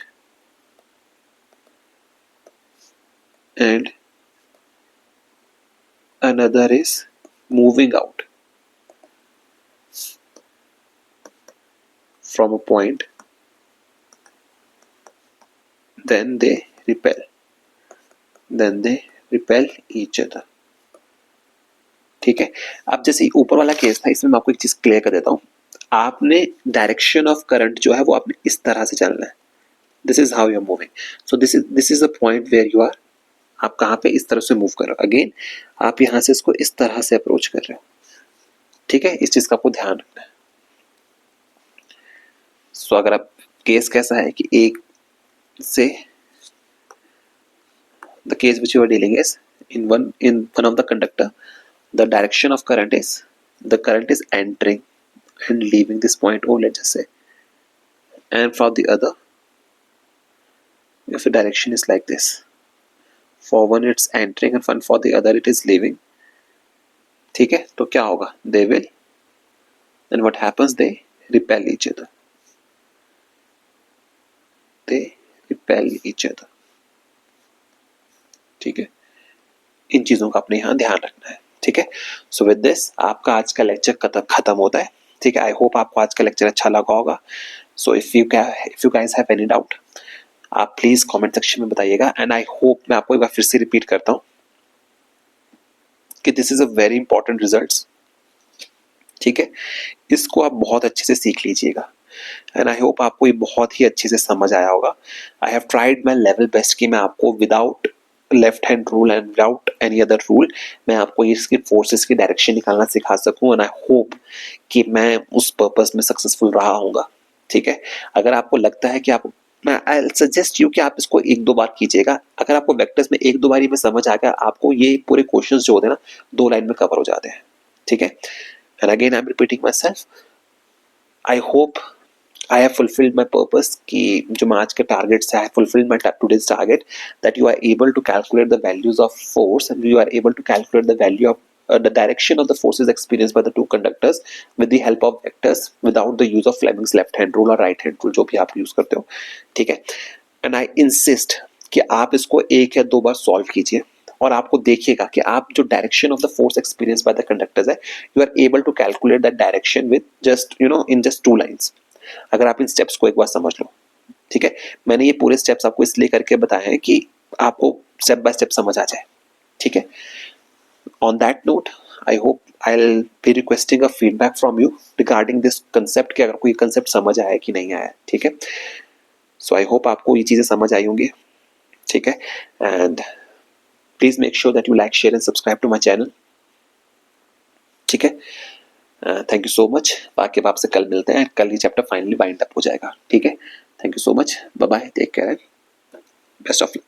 and another is moving out from a point, then they repel, then they repel each other, ठीक है। अब जैसे ऊपर वाला case था, इसमें मैं आपको एक चीज क्लियर कर देता हूँ। आपने डायरेक्शन ऑफ करंट जो है वो आपने इस तरह से चलना है, this is how you are moving, so this is the point where you are, आप कहाँ पे इस तरह से मूव कर रहे हो, अगेन आप यहाँ से इसको इस तरह से अप्रोच कर रहे हो, ठीक है, इस चीज का आपको ध्यान रखना है। सो अगर आप केस कैसा है कि एक से the case which you are dealing is in one of the conductor, the direction of current is, the current is entering and leaving this point, or let's just say, and for the other, if the direction is like this, for one it's entering and for the other it is leaving, ठीक है, तो क्या होगा, they will, and what happens, they repel each other, they repel each other, ठीक है, इन चीजों का अपने यहाँ ध्यान रखना है, ठीक है। सो विद दिस आपका आज का लेक्चर खत्म होता है, ठीक है। आई होप आपको आज का लेक्चर अच्छा लगा होगा। So if you guys have any doubt, आप प्लीज कमेंट सेक्शन में बताइएगा, एंड आई होप, मैं आपको एक बार फिर से रिपीट करता हूँ कि this is a very important results, ठीक है, इसको आप बहुत अच्छे से सीख लीजिएगा, एंड आई होप आपको ये बहुत ही अच्छे से समझ आया होगा। I have tried my level best कि मैं आपको without left hand rule and without any other rule मैं आपको इसके फोर्सेस की डायरेक्शन निकालना सिखा सकूं, एंड आई होप कि मैं उस पर्पस में सक्सेसफुल रहा हूँगा, ठीक है। अगर आपको लगता है कि आप, मैं आई सजेस्ट यू कि आप इसको एक दो बार कीजिएगा। अगर आपको वेक्टर्स में एक दो बारी में समझ आ गया, आपको ये पूरे क्वेश्चंस जो होते हैं ना, 2 लाइन में कवर हो जाते हैं, ठीक है। And again I am repeating my self, I hope I have fulfilled my purpose कि जो मैं आज के targets है, I have fulfilled my today's target, that you are able to calculate the values of force and you are able to calculate the value of the direction of the forces experienced by the two conductors with the help of vectors without the use of Fleming's left hand rule or right hand rule, जो भी आप use करते हो, ठीक है। And I insist कि आप इसको 1 या 2 बार solve कीजिए, और आपको देखिएगा कि आप जो direction of the force experience by the conductors है, you are able to calculate that direction with just in just 2 lines. अगर आप इन स्टेप्स को एक बार समझ लो, ठीक है। मैंने ये पूरे स्टेप्स आपको इसलिए करके बताए हैं कि आपको स्टेप बाय स्टेप समझ आ जाए, ठीक है। On that note, I hope I will B requesting a feedback from you regarding this concept, कि अगर कोई कंसेप्ट समझ आया कि नहीं आया, ठीक है। सो आई होप आपको ये चीजें समझ आई होंगी, ठीक है। And please make sure that you like, share and subscribe to my channel. ठीक है, थैंक यू सो मच। बाकी अब आपसे कल मिलते हैं, कल ये चैप्टर फाइनली बाइंड अप हो जाएगा। ठीक है, thank you so much, bye bye, take care, best of luck.